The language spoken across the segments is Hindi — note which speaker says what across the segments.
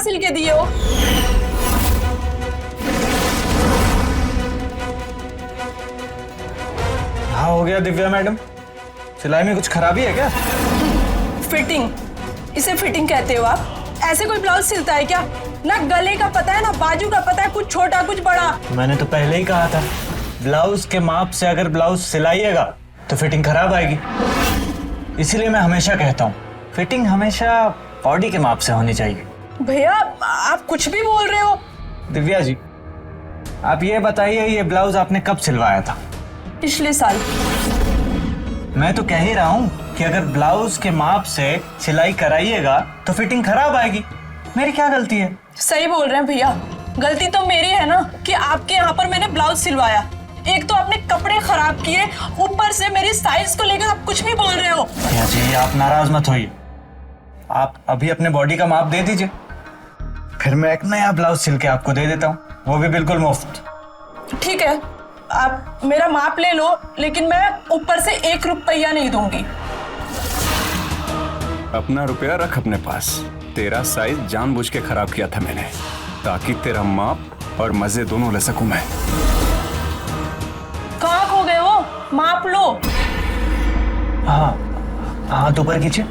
Speaker 1: सिल के दिए हो?
Speaker 2: हाँ हो गया दिव्या मैडम, सिलाई में कुछ खराबी है क्या?
Speaker 1: फिटिंग, इसे फिटिंग कहते हो आप? ऐसे कोई ब्लाउज सिलता है क्या? ना गले का पता है ना बाजू का पता है, कुछ छोटा कुछ बड़ा।
Speaker 2: मैंने तो पहले ही कहा था, ब्लाउज के माप से अगर ब्लाउज सिलाइएगा तो फिटिंग खराब आएगी। इसीलिए मैं हमेशा कहता हूँ फिटिंग हमेशा बॉडी के माप से होनी चाहिए।
Speaker 1: भैया आप कुछ भी बोल रहे हो।
Speaker 2: दिव्या जी, आप ये बताइए ये ब्लाउज आपने कब सिलवाया था?
Speaker 1: पिछले साल।
Speaker 2: मैं तो कह ही रहा हूँ कि अगर ब्लाउज के माप से सिलाई कराइएगा तो फिटिंग खराब आएगी। मेरी क्या गलती है?
Speaker 1: सही बोल रहे हैं भैया, गलती तो मेरी है ना कि आपके यहाँ पर मैंने ब्लाउज सिलवाया। एक तो आपने कपड़े खराब किए, ऊपर से मेरी साइज को लेकर आप कुछ भी बोल रहे हो।
Speaker 2: भैया जी आप नाराज मत होइए, आप अभी अपने बॉडी का माप दे दीजिए, फिर मैं एक नया ब्लाउज सिल के आपको दे देता हूँ, वो भी बिल्कुल मुफ्त।
Speaker 1: ठीक है, आप मेरा माप ले लो, लेकिन मैं ऊपर से 1 रुपया नहीं दूंगी।
Speaker 3: अपना रुपया रख अपने पास। तेरा साइज जानबूझ के खराब किया था मैंने, ताकि तेरा माप और मजे दोनों ले सकूं मैं।
Speaker 1: कहाँ खो गए हो? माप लो।
Speaker 2: हाँ हाथ ऊपर कीजिए।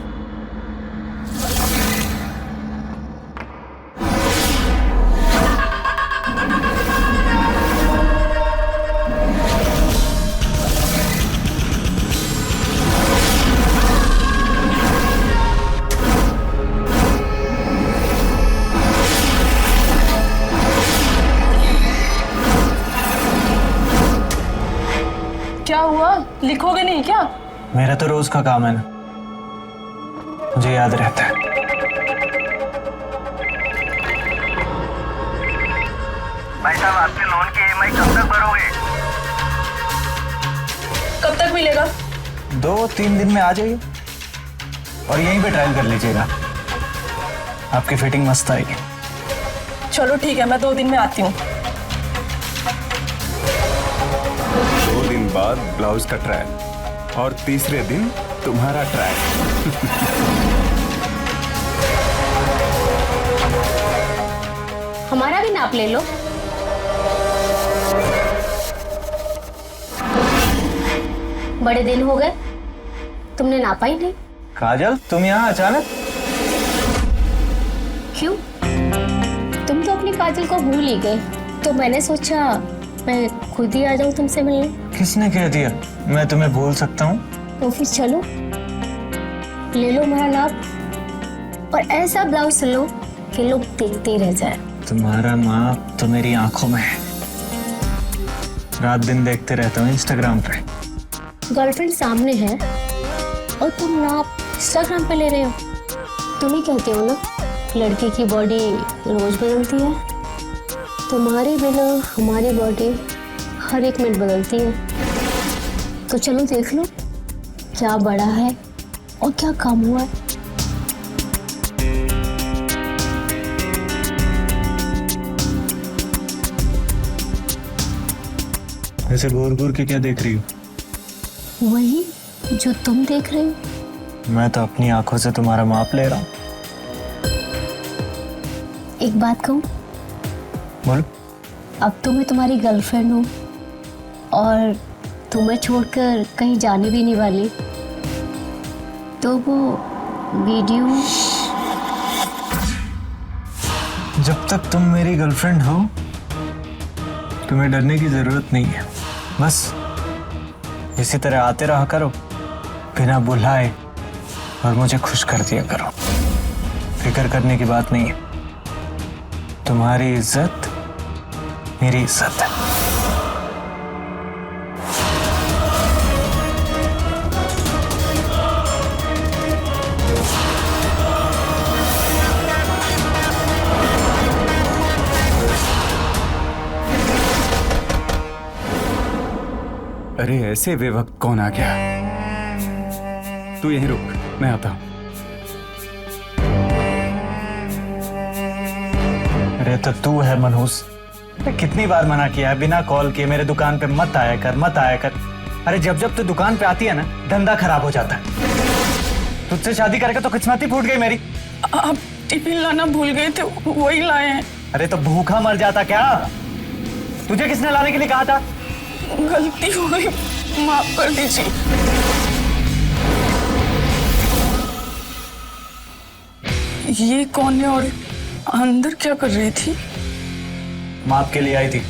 Speaker 1: क्या हुआ, लिखोगे नहीं क्या?
Speaker 2: मेरा तो रोज का काम है ना, मुझे याद रहता है।
Speaker 4: भाई साहब आपके लोन की EMI कब तक भरोगे?
Speaker 1: कब तक मिलेगा?
Speaker 2: 2-3 दिन में आ जाइए और यहीं पे ट्रायल कर लीजिएगा, आपकी फिटिंग मस्त आएगी।
Speaker 1: चलो ठीक है, मैं 2 दिन में आती हूँ।
Speaker 3: 2 दिन बाद ब्लाउज का ट्रायल और तीसरे दिन तुम्हारा ट्रायल।
Speaker 5: हमारा भी नाप ले लो। बड़े दिन हो गए, तुमने नापा ही नहीं।
Speaker 2: काजल तुम यहाँ अचानक?
Speaker 5: क्यों? तुम तो अपनी काजल को भूल ही गए, तो मैंने सोचा मैं खुद ही आ जाऊं तुमसे मिलने।
Speaker 2: किसने कह दिया मैं तुम्हें भूल सकता हूँ?
Speaker 5: तो फिर चलो, ले लो मेरा नाप और ऐसा ब्लाउज सिलो कि लोग देखते ही रह जाए।
Speaker 2: तुम्हारा माप तो मेरी आंखों में है, रात दिन देखते रहता हूँ इंस्टाग्राम पे।
Speaker 5: गर्लफ्रेंड सामने है और तुम नाप इंस्टाग्राम पे ले रहे हो। तुम ही कहते हो ना लड़की की बॉडी रोज बदलती है, तुम्हारे बिना हमारी बॉडी हर 1 मिनट बदलती है। तो चलो देख लो क्या बड़ा है और क्या कम हुआ है।
Speaker 2: ऐसे घूर घूर के क्या देख रही हो?
Speaker 5: वही जो तुम देख रहे हो।
Speaker 2: मैं तो अपनी आंखों से तुम्हारा माप ले रहा हूँ।
Speaker 5: एक बात कहूँ,
Speaker 2: बोलो।
Speaker 5: अब तो मैं तुम्हारी गर्लफ्रेंड हूँ और तुम्हें छोड़कर कहीं जाने भी नहीं वाली, तो वो वीडियो।
Speaker 2: जब तक तुम मेरी गर्लफ्रेंड हो तुम्हें डरने की जरूरत नहीं है, बस इसी तरह आते रहा करो बिना बुलाए और मुझे खुश कर दिया करो। फिक्र करने की बात नहीं है, तुम्हारी इज्जत मेरी इज्जत है।
Speaker 3: अरे ऐसे बेवक्त कौन आ गया? तू यहीं रुक, मैं आता हूं।
Speaker 2: अरे तो तू है मनहूस, कितनी बार मना किया है बिना कॉल किए मेरे दुकान पे मत आया कर, मत आया कर। अरे जब जब तू दुकान पे आती है ना धंधा खराब हो जाता है। तुझसे शादी करके तो किस्मत ही फूट गई मेरी।
Speaker 1: टिफिन लाना भूल गए थे, वही लाए हैं।
Speaker 2: अरे तो भूखा मर जाता क्या? तुझे किसने लाने के लिए कहा था?
Speaker 1: गलती हो गई, माफ कर दीजिए। ये कौन है और अंदर क्या कर रही थी?
Speaker 2: माप के लिए आई थी।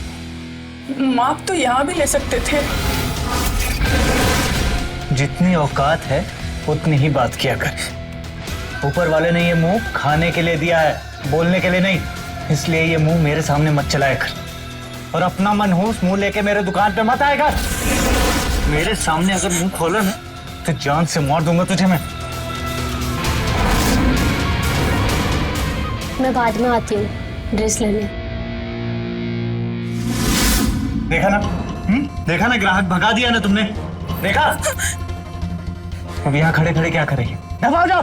Speaker 1: माप तो यहाँ भी ले सकते थे।
Speaker 2: जितनी औकात है उतनी ही बात किया कर। ऊपर वाले ने ये मुंह खाने के लिए दिया है, बोलने के लिए नहीं। इसलिए ये मुंह मेरे सामने मत चलाया कर और अपना मनहूस मुंह लेके मेरे दुकान पे मत आएगा। मेरे सामने अगर मुंह खोला ना तो जान से मार दूंगा तुझे मैं।
Speaker 5: मैं बाद में आती हूँ ड्रेस लेने।
Speaker 2: देखा ना? देखा ना, ग्राहक भगा दिया ना तुमने? देखा? अब यहाँ खड़े खड़े क्या करेंगे? दबाओ जाओ।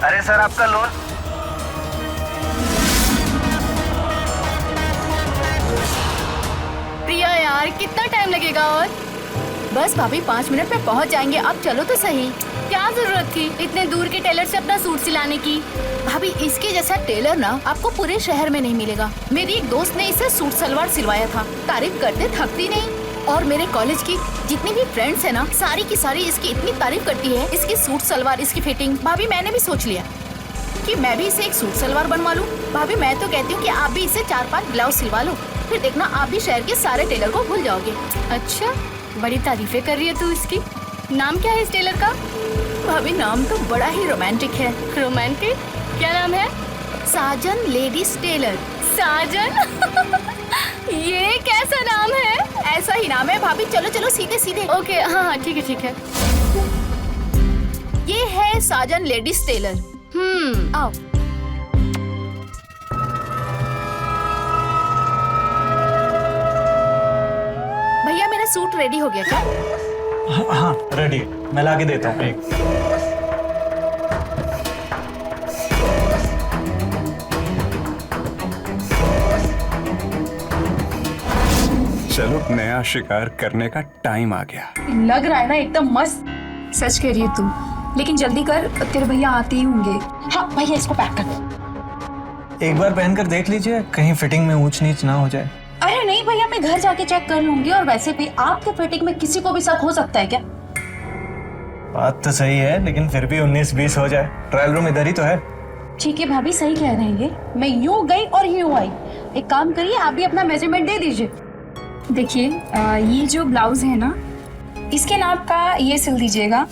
Speaker 4: अरे सर, आपका लोन।
Speaker 6: प्रिया यार, कितना टाइम लगेगा? और बस भाभी 5 मिनट में पहुंच जाएंगे। अब चलो तो सही। क्या जरूरत थी इतने दूर के टेलर से अपना सूट सिलाने की? भाभी, इसके जैसा टेलर ना आपको पूरे शहर में नहीं मिलेगा। मेरी एक दोस्त ने इसे सूट सलवार सिलवाया था, तारीफ करते थकती नहीं। और मेरे कॉलेज की जितनी भी फ्रेंड्स है ना, सारी की सारी इसकी इतनी तारीफ करती है, इसकी सूट सलवार, इसकी फिटिंग। भाभी, मैंने भी सोच लिया कि मैं भी इसे एक सूट सलवार बनवा लूं। भाभी, मैं तो कहती हूँ कि आप भी इसे 4-5 ब्लाउज सिलवा लो, फिर देखना आप भी शहर के सारे टेलर को भूल जाओगे। अच्छा, बड़ी तारीफें कर रही है तू इसकी। नाम क्या है इस टेलर का? भाभी, नाम तो बड़ा ही रोमांटिक है। रोमांटिक? क्या नाम है? साजन लेडीज टेलर। साजन? ये कैसा नाम है? ऐसा ही नाम है भाभी। चलो चलो, सीधे सीधे। ओके, हाँ, ठीक है ठीक है। ये है साजन लेडीज टेलर। आओ। भैया, मेरा सूट रेडी हो गया क्या?
Speaker 2: हाँ, रेडी। मैं ला के देता हूँ एक।
Speaker 3: चलो, नया शिकार करने का टाइम आ गया।
Speaker 1: लग रहा है ना एकदम मस्त।
Speaker 7: सच कह रही है तू, लेकिन जल्दी कर, तेरे भैया आते ही होंगे।
Speaker 1: हाँ भैया, इसको पैक कर दो।
Speaker 2: एक बार पहनकर देख लीजिए, कहीं फिटिंग में ऊंच नीच ना हो जाए।
Speaker 8: अरे नहीं भैया, मैं घर जाके चेक कर लूंगी। और वैसे भी आपके फिटिंग में किसी को भी शक हो सकता है क्या?
Speaker 2: बात तो सही है, लेकिन फिर भी 19-20 हो जाए। ट्रायल रूम इधर ही तो है।
Speaker 8: ठीक है भाभी, सही कह रहे हैं। मैं यूं गई और यूं आई। एक काम करिए, आप भी अपना मेजरमेंट दे दीजिए।
Speaker 7: देखिए, ये जो ब्लाउज है ना, इसके नाप का ये सिल दीजिएगा।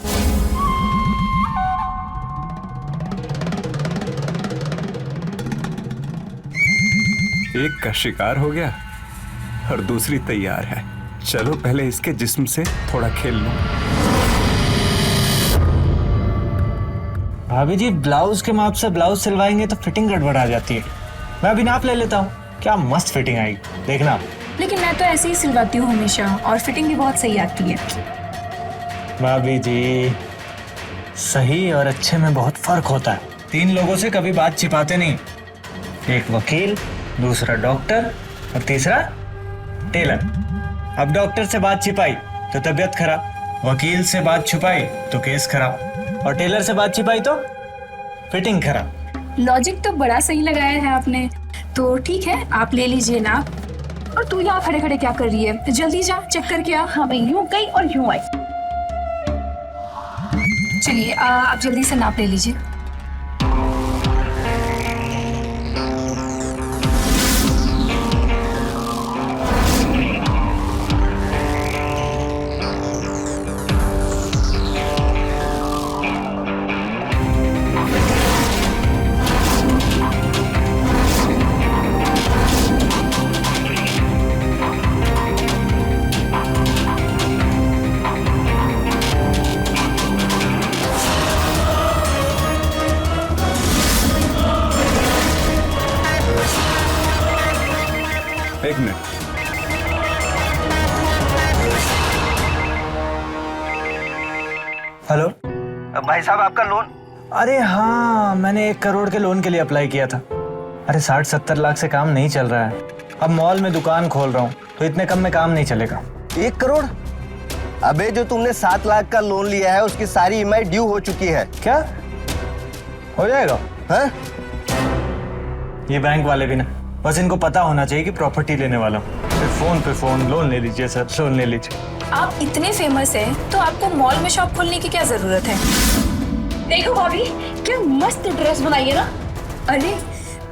Speaker 3: एक का शिकार हो गया और दूसरी तैयार है। चलो, पहले इसके जिस्म से थोड़ा खेल लो।
Speaker 2: भाभी जी, ब्लाउज के माप से ब्लाउज सिलवाएंगे तो फिटिंग गड़बड़ा जाती है। मैं अभी नाप ले लेता हूँ। क्या मस्त फिटिंग आई, देखना।
Speaker 7: लेकिन मैं तो ऐसे ही सिलवाती हूँ हमेशा, और फिटिंग भी बहुत सही आती है।
Speaker 2: भाभी जी, सही और अच्छे में बहुत फर्क होता है। 3 लोगों से कभी बात छिपाते नहीं। एक वकील, दूसरा डॉक्टर और तीसरा टेलर। अब डॉक्टर से बात छिपाई तो तबीयत खराब, वकील से बात छुपाई तो केस खराब, और टेलर से बात छिपाई तो फिटिंग खराब।
Speaker 7: लॉजिक तो बड़ा सही लगाया है आपने। तो ठीक है, आप ले लीजिए नाप। और तू यहाँ खड़े खड़े क्या कर रही है? जल्दी जा, चेक करके आ।
Speaker 8: हाँ, मैं यूं गई और यूं आई।
Speaker 7: चलिए, आप जल्दी से नाप ले लीजिए।
Speaker 3: एक मिनट।
Speaker 2: हेलो
Speaker 4: भाई साहब, आपका लोन।
Speaker 2: अरे हाँ, मैंने 1 करोड़ के लोन के लिए अप्लाई किया था। अरे 60-70 लाख से काम नहीं चल रहा है। अब मॉल में दुकान खोल रहा हूँ तो इतने कम में काम नहीं चलेगा।
Speaker 9: 1 करोड़? अबे जो तुमने 7 लाख का लोन लिया है उसकी सारी ईएमआई ड्यू हो चुकी है।
Speaker 2: क्या हो जाएगा?
Speaker 9: हैं?
Speaker 2: ये बैंक वाले भी ना, बस इनको पता होना चाहिए कि प्रॉपर्टी लेने वाला हूँ, फिर फोन पे फोन, लोन ले लीजिए सर, लोन ले लीजिए।
Speaker 7: आप इतने फेमस हैं तो आपको मॉल में शॉप खोलने की क्या जरूरत है? देखो भाभी, क्या मस्त ड्रेस बनाई है ना। अरे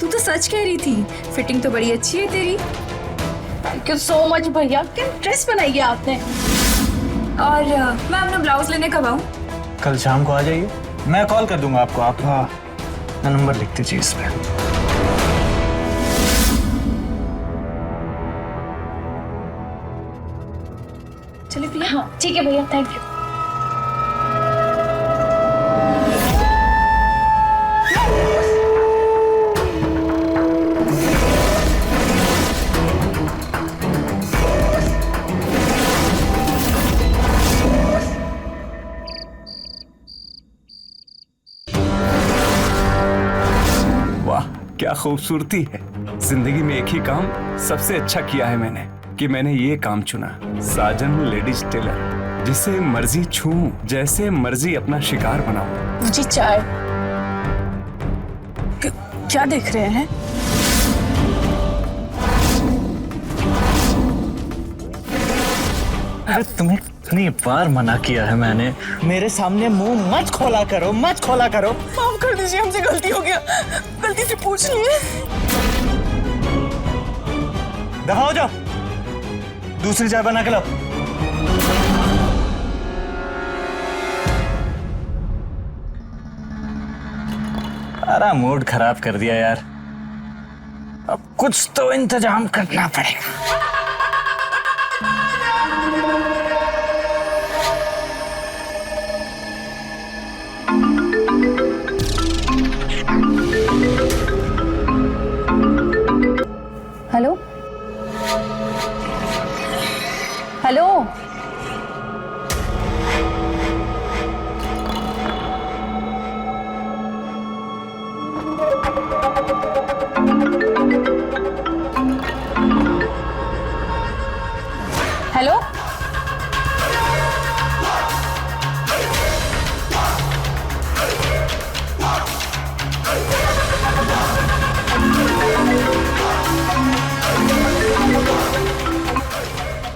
Speaker 7: तू तो सच कह रही थी, फिटिंग तो बड़ी अच्छी है तेरी।
Speaker 8: थैंक यू सो मच भैया, क्या ड्रेस बनाई है आपने।
Speaker 7: और मैं अपना ब्लाउज लेने कब आऊँ?
Speaker 2: कल शाम को आ जाइए, मैं कॉल कर दूंगा आपको। आप नंबर लिख दीजिए इस पे।
Speaker 7: चलिए प्रिया।
Speaker 8: हाँ ठीक है भैया, थैंक यू।
Speaker 3: वाह क्या खूबसूरती है। जिंदगी में एक ही काम सबसे अच्छा किया है मैंने, कि मैंने ये काम चुना, साजन लेडीज टेलर, जिसे मर्जी छूऊं, जैसे मर्जी अपना शिकार बनाऊं।
Speaker 1: जी चाय। क्या देख रहे हैं?
Speaker 2: अरे तुम्हें कितनी बार मना किया है मैंने, मेरे सामने मुंह मत खोला करो, मत खोला करो।
Speaker 1: माफ कर दीजिए, हमसे गलती हो गया, गलती से पूछ लिए।
Speaker 2: दफा हो जाओ, दूसरी चाय बना के लाओ। सारा मूड खराब कर दिया यार, अब कुछ तो इंतजाम करना पड़ेगा।
Speaker 8: Hello hello, hello,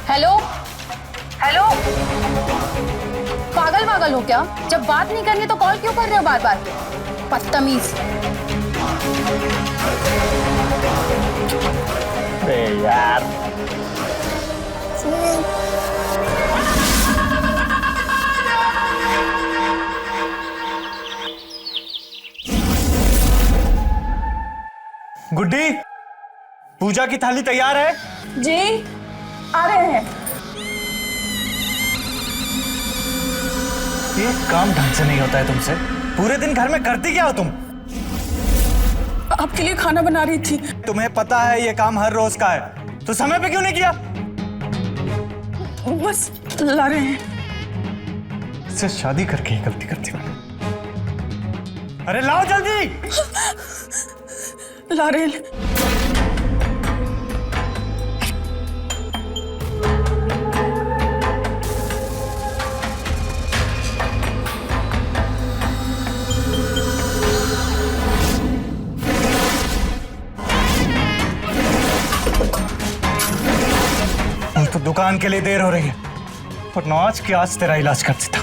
Speaker 6: hello hello, पागल पागल हो क्या? जब बात नहीं करनी तो कॉल क्यों कर रहे हो बार बार? बदतमीज।
Speaker 2: अरे यार, गुड्डी, पूजा की थाली तैयार है?
Speaker 1: जी आ रहे हैं।
Speaker 2: ये काम ढंग से नहीं होता है तुमसे। पूरे दिन घर में करती क्या हो तुम?
Speaker 1: आपके लिए खाना बना रही थी।
Speaker 2: तुम्हें पता है ये काम हर रोज का है, तो समय पे क्यों नहीं किया?
Speaker 1: बस ला रहे हैं।
Speaker 2: इससे शादी करके ही गलती करती हूँ। अरे लाओ जल्दी।
Speaker 1: ला रहे हैं।
Speaker 2: तो दुकान के लिए देर हो रही है, वरना आज के आज तेरा इलाज कर देता।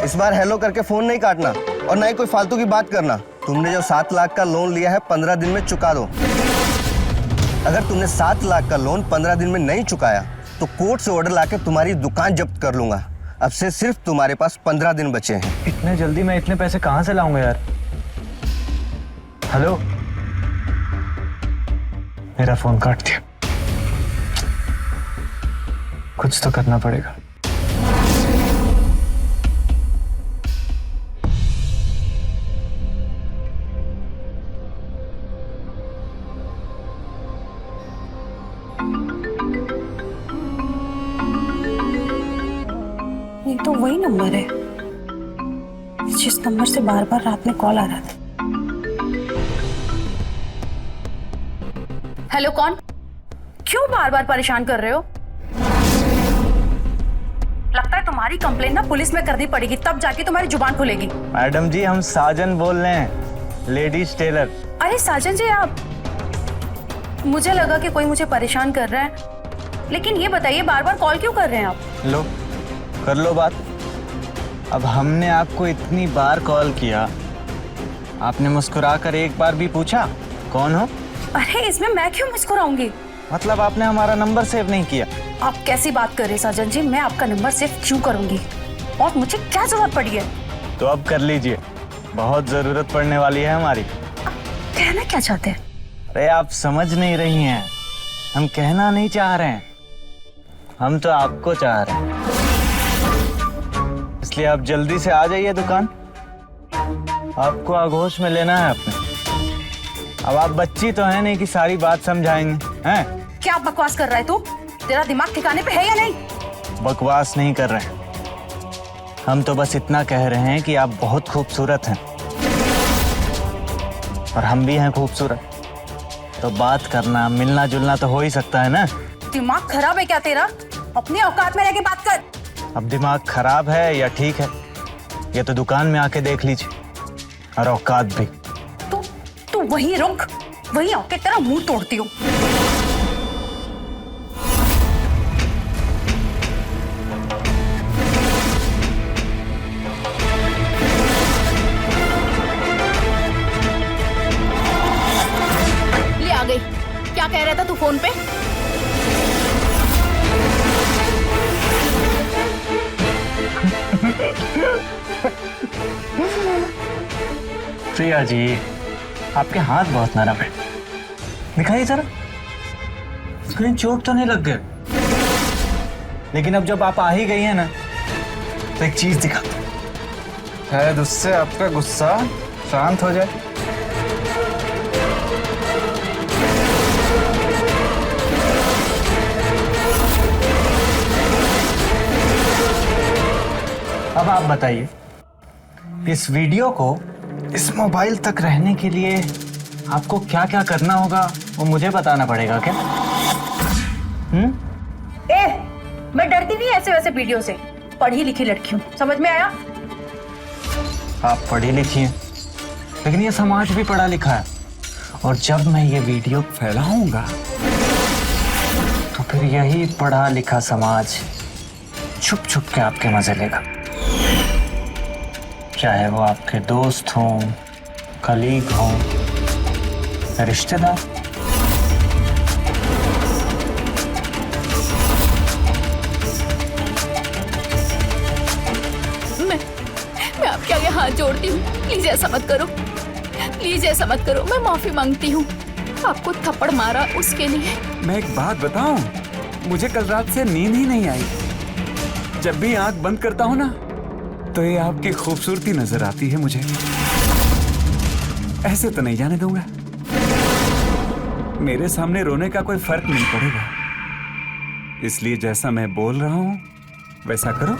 Speaker 9: इस बार हेलो करके फोन नहीं काटना और ना ही कोई फालतू की बात करना। तुमने जो 7 लाख का लोन लिया है 15 दिन में चुका दो। अगर तुमने 7 लाख का लोन 15 दिन में नहीं चुकाया तो कोर्ट से ऑर्डर लाके तुम्हारी दुकान जब्त कर लूंगा। अब से सिर्फ तुम्हारे पास 15 दिन बचे हैं।
Speaker 2: इतने जल्दी मैं इतने पैसे कहाँ से लाऊंगा यार? हेलो, मेरा फोन काट दिया। कुछ तो करना पड़ेगा।
Speaker 8: ये तो वही नंबर है जिस नंबर से बार बार रात में कॉल आ रहा था।
Speaker 6: हेलो, कौन? क्यों बार बार परेशान कर रहे हो? लगता है तुम्हारी कंप्लेन ना पुलिस में करनी पड़ेगी, तब जाके तुम्हारी जुबान खुलेगी।
Speaker 2: मैडम जी, हम साजन बोल रहे हैं, लेडीज टेलर।
Speaker 6: अरे साजन जी, आप, मुझे लगा कि कोई मुझे परेशान कर रहा है, लेकिन ये बताइए बार बार कॉल क्यों कर रहे हैं आप?
Speaker 2: लो, कर लो बात। अब हमने आपको इतनी बार कॉल किया, आपने मुस्कुरा कर एक बार भी पूछा कौन हो?
Speaker 6: अरे इसमें मैं क्यों मुस्कुराऊंगी?
Speaker 2: मतलब आपने हमारा नंबर सेव नहीं किया?
Speaker 6: आप कैसी बात कर रहे हैं साजन जी? मैं आपका नंबर सेव क्यों करूंगी? और मुझे क्या जरूरत पड़ी है?
Speaker 2: तो अब कर लीजिए, बहुत जरूरत पड़ने वाली है हमारी।
Speaker 6: कहना क्या चाहते हैं?
Speaker 2: अरे आप समझ नहीं रही हैं, हम कहना नहीं चाह रहे हैं, हम तो आपको चाह रहे हैं। इसलिए आप जल्दी से आ जाइए दुकान, आपको आगोश में लेना है अपने। अब आप बच्ची तो है नहीं कि सारी बात समझाएंगे, हैं?
Speaker 6: क्या बकवास कर रहा है तू? तेरा दिमाग ठिकाने पे है या नहीं?
Speaker 2: बकवास नहीं कर रहे हैं, हम तो बस इतना कह रहे हैं कि आप बहुत खूबसूरत हैं और हम भी हैं खूबसूरत, तो बात करना, मिलना जुलना तो हो ही सकता है ना?
Speaker 6: दिमाग खराब है क्या तेरा? अपने औकात में रह के बात कर।
Speaker 2: अब दिमाग खराब है या ठीक है, ये तो दुकान में आके देख लीजिए, और औकात भी।
Speaker 6: तू वहीं रुक, वहीं आके तेरा मुंह तोड़ती हूँ। ले आ गई। क्या कह रहा था तू फोन पे?
Speaker 2: प्रिया जी, आपके हाथ बहुत नरम है, दिखाइए जरा, कहीं चोट तो नहीं लग गए? लेकिन अब जब आप आ ही गई हैं ना, तो एक चीज दिखा, शायद उससे आपका गुस्सा शांत हो जाए। अब आप बताइए, इस वीडियो को इस मोबाइल तक रहने के लिए आपको क्या क्या करना होगा, वो मुझे बताना पड़ेगा क्या?
Speaker 6: मैं डरती नहीं ऐसे वैसे वीडियो से, पढ़ी लिखी लड़की हूँ, समझ में आया?
Speaker 2: आप पढ़ी लिखी हैं, लेकिन ये समाज भी पढ़ा लिखा है, और जब मैं ये वीडियो फैलाऊंगा तो फिर यही पढ़ा लिखा समाज छुप छुप के आपके मजे लेगा, चाहे वो आपके दोस्त हों, कलीग हों, रिश्तेदार।
Speaker 6: मैं आपके आगे हाथ जोड़ती हूँ, प्लीज ऐसा मत करो, प्लीज ऐसा मत करो, मैं माफी मांगती हूँ। आपको थप्पड़ मारा उसके लिए।
Speaker 3: मैं एक बात बताऊं, मुझे कल रात से नींद ही नहीं आई। जब भी आंख बंद करता हूं ना, तो ये आपकी खूबसूरती नजर आती है मुझे। ऐसे तो नहीं जाने दूंगा, मेरे सामने रोने का कोई फर्क नहीं पड़ेगा। इसलिए जैसा मैं बोल रहा हूं वैसा करो।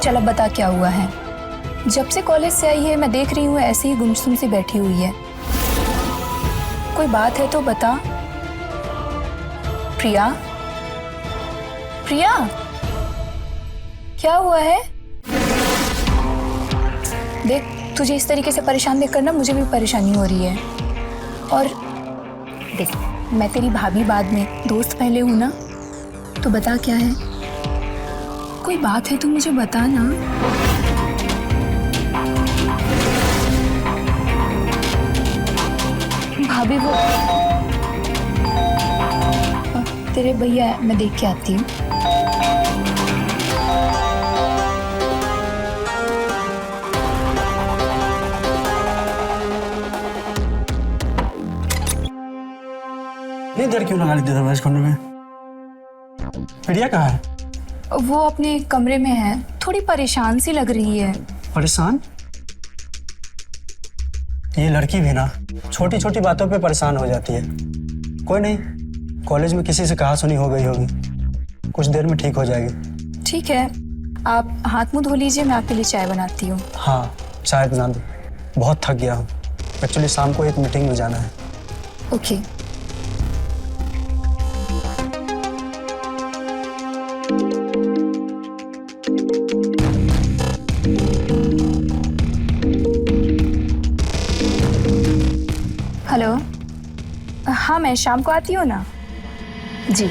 Speaker 7: चल अब बता क्या हुआ है। जब से कॉलेज से आई है मैं देख रही हूँ ऐसे ही गुमसुम सी बैठी हुई है। कोई बात है तो बता। प्रिया, प्रिया, क्या हुआ है? देख, तुझे इस तरीके से परेशान देखकर ना मुझे भी परेशानी हो रही है। और देख, मैं तेरी भाभी बाद में, दोस्त पहले हूं ना। तो बता क्या है? कोई बात है तो मुझे बता ना। भाभी वो तेरे भैया, मैं देख के आती हूँ।
Speaker 10: नहीं, देर क्यों लगा ली दरवाजे खोलने में? प्रिया कहाँ है?
Speaker 7: वो अपने कमरे में है, थोड़ी परेशान सी लग रही है।
Speaker 10: परेशान? ये लड़की भी ना छोटी छोटी बातों पे परेशान हो जाती है। कोई नहीं, कॉलेज में किसी से कहा सुनी हो गई होगी, कुछ देर में ठीक हो जाएगी।
Speaker 7: ठीक है, आप हाथ मुंह धो लीजिए, मैं आपके लिए चाय बनाती हूँ।
Speaker 10: हाँ, चाय बना दो, बहुत थक गया हूँ। एक्चुअली शाम को एक मीटिंग में जाना है।
Speaker 7: ओके। हेलो, हाँ मैं शाम को आती हूँ ना जी।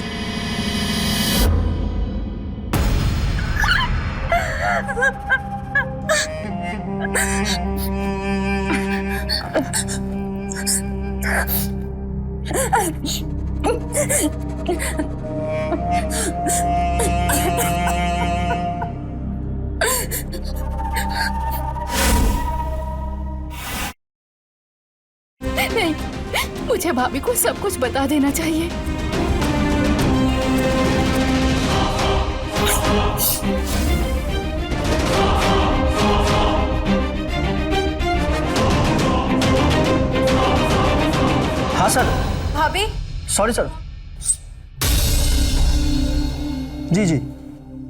Speaker 6: नहीं, मुझे भाभी को सब कुछ बता देना चाहिए।
Speaker 10: हाँ सर।
Speaker 7: भाभी,
Speaker 10: सॉरी सर। जी जी,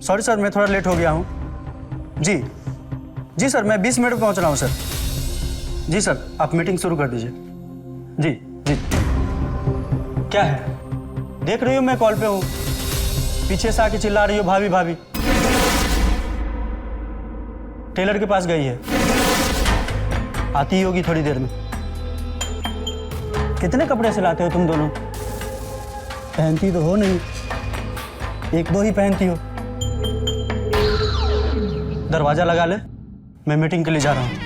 Speaker 10: सॉरी सर, मैं थोड़ा लेट हो गया हूँ। जी जी सर, मैं 20 मिनट में पहुँच रहा हूँ सर। जी सर, आप मीटिंग शुरू कर दीजिए। जी जी। क्या है? देख रही हो मैं कॉल पे हूँ, पीछे से आके चिल्ला रही हो भाभी भाभी। टेलर के पास गई है, आती ही होगी थोड़ी देर में। कितने कपड़े सिलाते हो तुम दोनों? पहनती तो हो नहीं, एक दो ही पहनती हो। दरवाजा लगा ले, मैं मीटिंग के लिए जा रहा हूँ।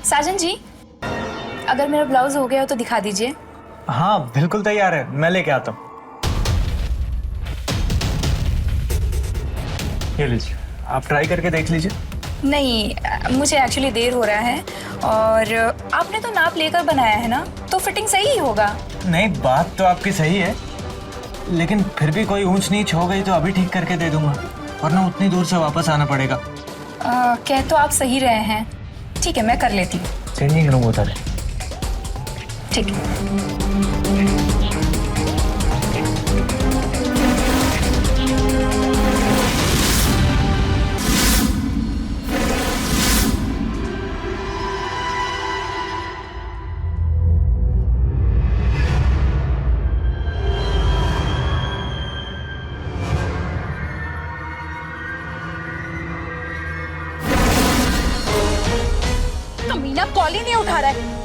Speaker 7: साजन जी, अगर मेरा ब्लाउज हो गया हो तो दिखा दीजिए।
Speaker 2: हाँ बिल्कुल तैयार है, मैं लेके आता हूँ। ये लीजिए, आप ट्राई करके देख लीजिए।
Speaker 7: नहीं, मुझे एक्चुअली देर हो रहा है और आपने तो नाप लेकर बनाया है ना, तो फिटिंग सही ही होगा।
Speaker 2: नहीं, बात तो आपकी सही है, लेकिन फिर भी कोई ऊंच नीच हो गई तो अभी ठीक करके दे दूंगा, वरना उतनी दूर से वापस आना पड़ेगा।
Speaker 7: कह तो आप सही रहे हैं। ठीक है, मैं कर लेती हूँ।
Speaker 2: चेंजिंग रूम होता है।
Speaker 7: ठीक है।
Speaker 8: मीना कॉल ही नहीं उठा रहा है।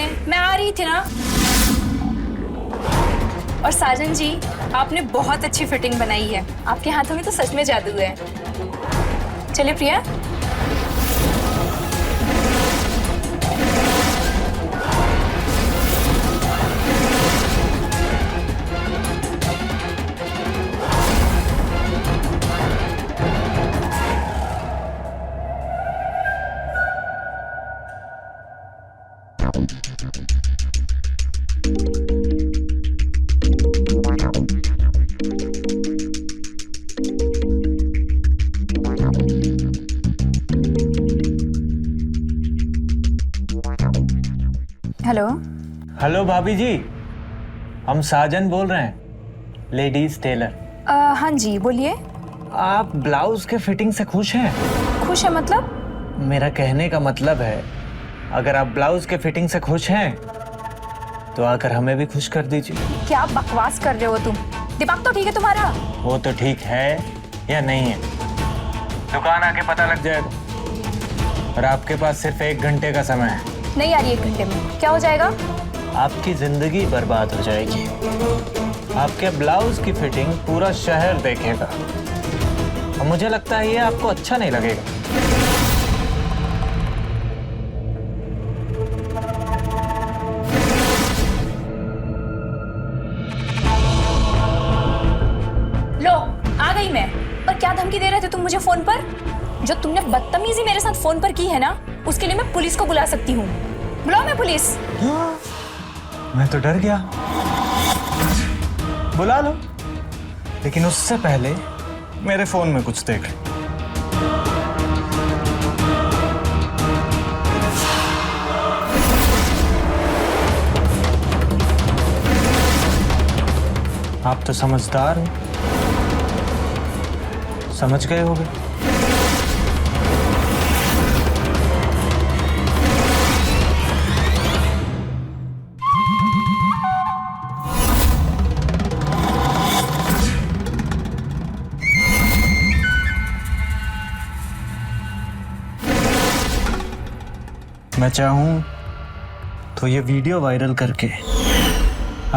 Speaker 7: लेने, मैं आ रही थी ना। और साजन जी, आपने बहुत अच्छी फिटिंग बनाई है। आपके हाथों में तो सच में जादू है। चलिए प्रिया। हेलो।
Speaker 2: हेलो भाभी जी, हम साजन बोल रहे हैं, लेडीज टेलर।
Speaker 7: हाँ जी, बोलिए।
Speaker 2: आप ब्लाउज के फिटिंग से खुश हैं?
Speaker 7: खुश है मतलब?
Speaker 2: मेरा कहने का मतलब है, अगर आप ब्लाउज के फिटिंग से खुश हैं तो आकर हमें भी खुश कर दीजिए।
Speaker 7: क्या बकवास कर रहे हो तुम? दिमाग तो ठीक है तुम्हारा?
Speaker 2: वो तो ठीक है या नहीं है, दुकान आके पता लग जाएगा। और आपके पास सिर्फ 1 घंटे का समय है।
Speaker 7: नहीं आ रही 1 घंटे में, क्या हो जाएगा?
Speaker 2: आपकी जिंदगी बर्बाद हो जाएगी। आपके ब्लाउज की फिटिंग पूरा शहर देखेगा और मुझे लगता है ये आपको अच्छा नहीं लगेगा।
Speaker 7: लो, आ गई मैं। पर क्या धमकी दे रहे थे तुम मुझे फोन पर? जो तुमने बदतमीजी मेरे साथ फोन पर की है ना, उसके लिए मैं पुलिस को बुला सकती हूँ। बुलाओ मैं पुलिस।
Speaker 2: मैं तो डर गया। बुला लो, लेकिन उससे पहले मेरे फोन में कुछ देख लो। आप तो समझदार हो, समझ गए होगे। मैं चाहूं तो ये वीडियो वायरल करके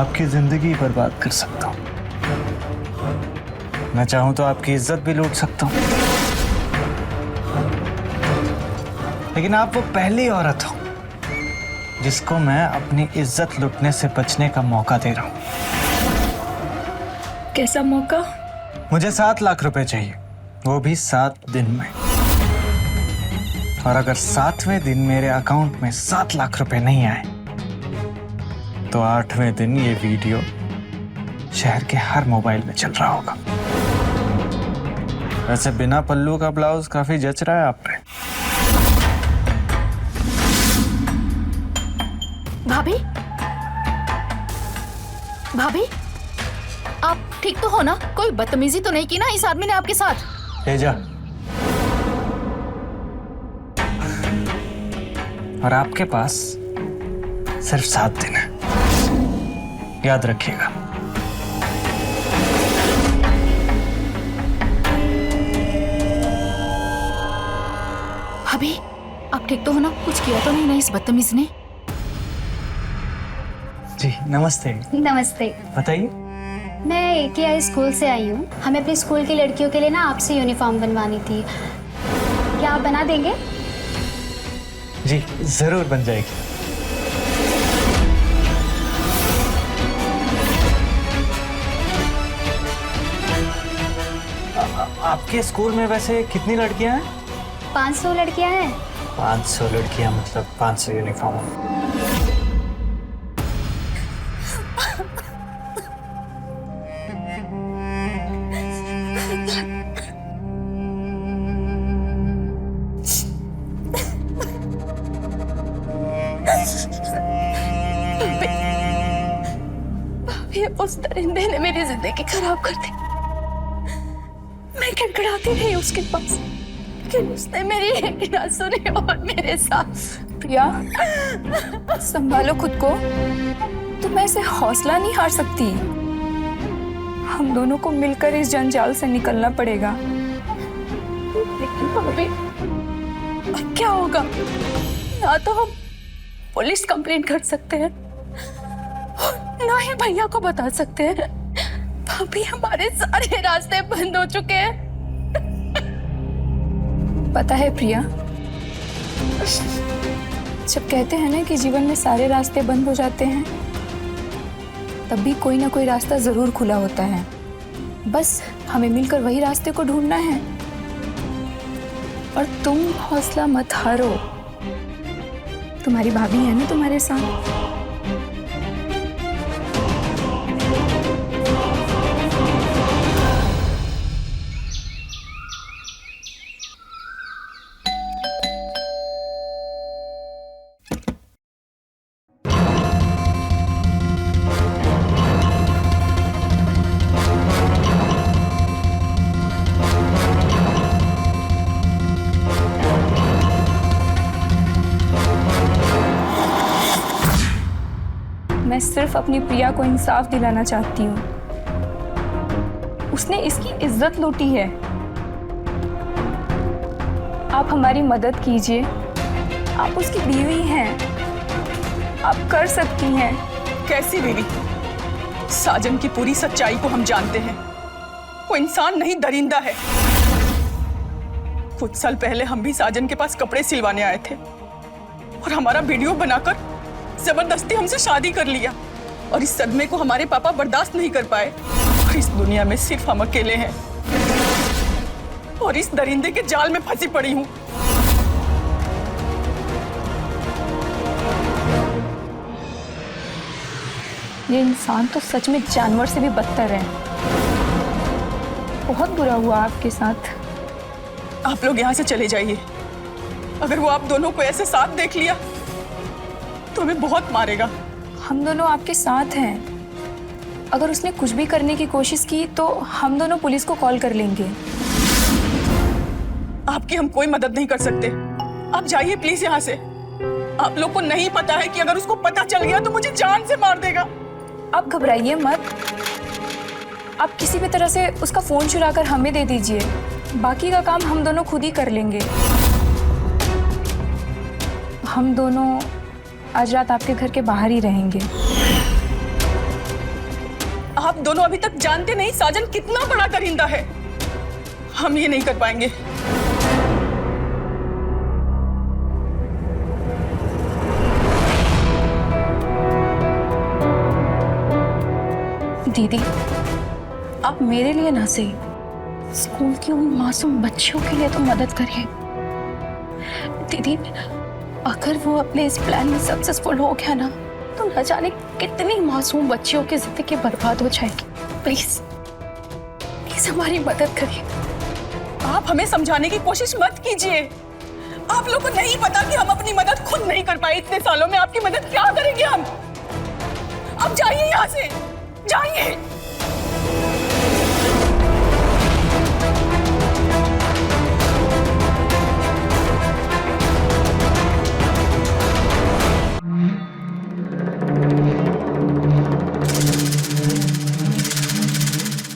Speaker 2: आपकी जिंदगी बर्बाद कर सकता हूं। मैं चाहूं तो आपकी इज्जत भी लूट सकता हूं। लेकिन आप वो पहली औरत हो जिसको मैं अपनी इज्जत लूटने से बचने का मौका दे रहा हूं।
Speaker 7: कैसा मौका?
Speaker 2: मुझे 7 लाख रुपए चाहिए, वो भी 7 दिन में। और अगर 7वें दिन मेरे अकाउंट में 7 लाख रुपए नहीं आए तो 8वें दिन ये वीडियो शहर के हर मोबाइल में चल रहा होगा। वैसे बिना पल्लू का ब्लाउज काफी जच रहा है आप पे।
Speaker 6: भाभी, भाभी, आप ठीक तो हो ना? कोई बदतमीजी तो नहीं की ना इस आदमी ने आपके साथ?
Speaker 2: ले जा। और आपके पास सिर्फ 7 दिन है, याद रखिएगा।
Speaker 6: भाभी, आप ठीक तो हो ना? कुछ किया तो नहीं ना इस बदतमीज ने?
Speaker 2: जी नमस्ते।
Speaker 5: नमस्ते।
Speaker 2: बताइए।
Speaker 5: मैं AKI स्कूल से आई हूँ। हमें अपने स्कूल की लड़कियों के लिए ना आपसे यूनिफॉर्म बनवानी थी, क्या आप बना देंगे?
Speaker 2: जी जरूर बन जाएगी। आपके स्कूल में वैसे कितनी लड़कियां हैं?
Speaker 5: 500 लड़कियां हैं।
Speaker 2: 500 लड़कियां मतलब 500 यूनिफॉर्म।
Speaker 1: उस दरिंदे ने मेरी जिंदगी खराब कर दी। मैं खड़खड़ाती रही उसके पास, लेकिन उसने मेरी एक ना सुनी और मेरे साथ।
Speaker 7: प्रिया, संभालो खुद को। तुम ऐसे हौसला नहीं हार सकती। हम दोनों को मिलकर इस जंजाल से निकलना पड़ेगा।
Speaker 1: लेकिन भाभी, अब क्या होगा? ना तो हम पुलिस कंप्लेंट कर सकते हैं और ना ही भैया को बता सकते हैं। भाभी हमारे सारे रास्ते बंद हो चुके हैं।
Speaker 7: पता है प्रिया, जब कहते हैं ना कि जीवन में सारे रास्ते बंद हो जाते हैं, तब भी कोई ना कोई रास्ता जरूर खुला होता है। बस हमें मिलकर वही रास्ते को ढूंढना है। और तुम हौसला मत हारो, तुम्हारी भाभी है ना तुम्हारे साथ। मैं सिर्फ अपनी प्रिया को इंसाफ दिलाना चाहती हूँ। उसने इसकी इज्जत लूटी है। आप हमारी मदद कीजिए, आप उसकी बीवी हैं, आप कर सकती हैं।
Speaker 11: कैसी बीवी? साजन की पूरी सच्चाई को हम जानते हैं। वो इंसान नहीं, दरिंदा है। कुछ साल पहले हम भी साजन के पास कपड़े सिलवाने आए थे और हमारा वीडियो बनाकर जबरदस्ती हमसे शादी कर लिया। और इस सदमे को हमारे पापा बर्दाश्त नहीं कर पाए। और इस दुनिया में सिर्फ हम अकेले हैं और इस दरिंदे के जाल में फंसी पड़ी हूँ।
Speaker 7: ये इंसान तो सच में जानवर से भी बदतर है। बहुत बुरा हुआ आपके साथ।
Speaker 11: आप लोग यहाँ से चले जाइए। अगर वो आप दोनों को ऐसे साथ देख लिया तो हमें बहुत मारेगा।
Speaker 7: हम दोनों आपके साथ हैं। अगर उसने कुछ भी करने की कोशिश की तो हम दोनों पुलिस को कॉल कर लेंगे।
Speaker 11: आपकी हम कोई मदद नहीं कर सकते। आप जाइए प्लीज यहाँ से। आप लोग को नहीं पता है कि अगर उसको पता चल गया तो मुझे जान से मार देगा।
Speaker 7: आप घबराइए मत। आप किसी भी तरह से उसका फोन चुरा कर हमें दे दीजिए। बाकी का काम हम दोनों खुद ही कर लेंगे। हम दोनों आज रात आपके घर के बाहर ही रहेंगे।
Speaker 11: आप दोनों अभी तक जानते नहीं साजन कितना बड़ा दरिंदा है। हम ये नहीं कर पाएंगे।
Speaker 1: दीदी, आप मेरे लिए ना सही, स्कूल की उन मासूम बच्चियों के लिए तो मदद करिए। दीदी, अगर वो अपने इस प्लान में सक्सेसफुल हो गया ना, तो न जाने कितनी मासूम बच्चियों की जिंदगी बर्बाद हो जाएगी। प्लीज प्लीज हमारी मदद करिए।
Speaker 11: आप हमें समझाने की कोशिश मत कीजिए। आप लोगों को नहीं पता कि हम अपनी मदद खुद नहीं कर पाए इतने सालों में। आपकी मदद क्या करेंगे हम? अब जाइए यहाँ से, जाइए।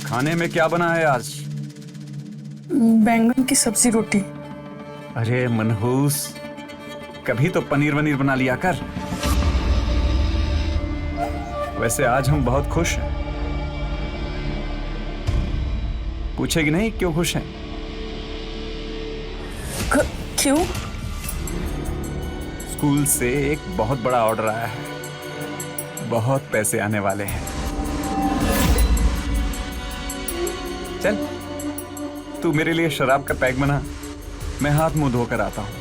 Speaker 3: खाने में क्या बना है आज?
Speaker 11: बैंगन की सब्जी रोटी।
Speaker 3: अरे मनहूस, कभी तो पनीर वनीर बना लिया कर। वैसे आज हम बहुत खुश हैं। पूछेगी नहीं क्यों खुश हैं?
Speaker 11: क्यों?
Speaker 3: स्कूल से एक बहुत बड़ा ऑर्डर आया है। बहुत पैसे आने वाले हैं। चल, तू मेरे लिए शराब का पैक बना, मैं हाथ मुंह धोकर आता हूं।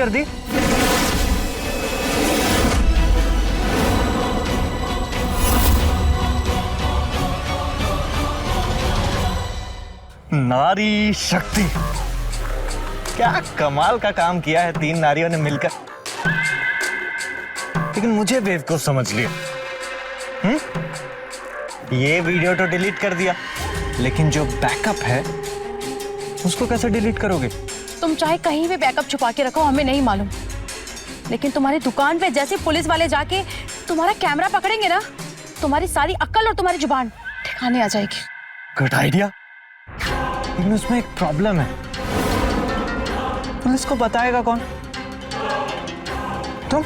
Speaker 2: कर दी? नारी शक्ति, क्या कमाल का काम किया है 3 नारियों ने मिलकर। लेकिन मुझे बेवकूफ समझ लिया। ये वीडियो तो डिलीट कर दिया, लेकिन जो बैकअप है उसको कैसे डिलीट करोगे?
Speaker 8: तुम चाहे कहीं भी बैकअप छुपा के रखो, हमें नहीं मालूम, लेकिन तुम्हारी दुकान पे जैसे पुलिस वाले जाके तुम्हारा कैमरा पकड़ेंगे ना, तुम्हारी सारी अक्ल और तुम्हारी जुबान ठिकाने आ जाएगी।
Speaker 2: गुड आइडिया, लेकिन उसमें एक प्रॉब्लम है। पुलिस को बताएगा कौन? तुम?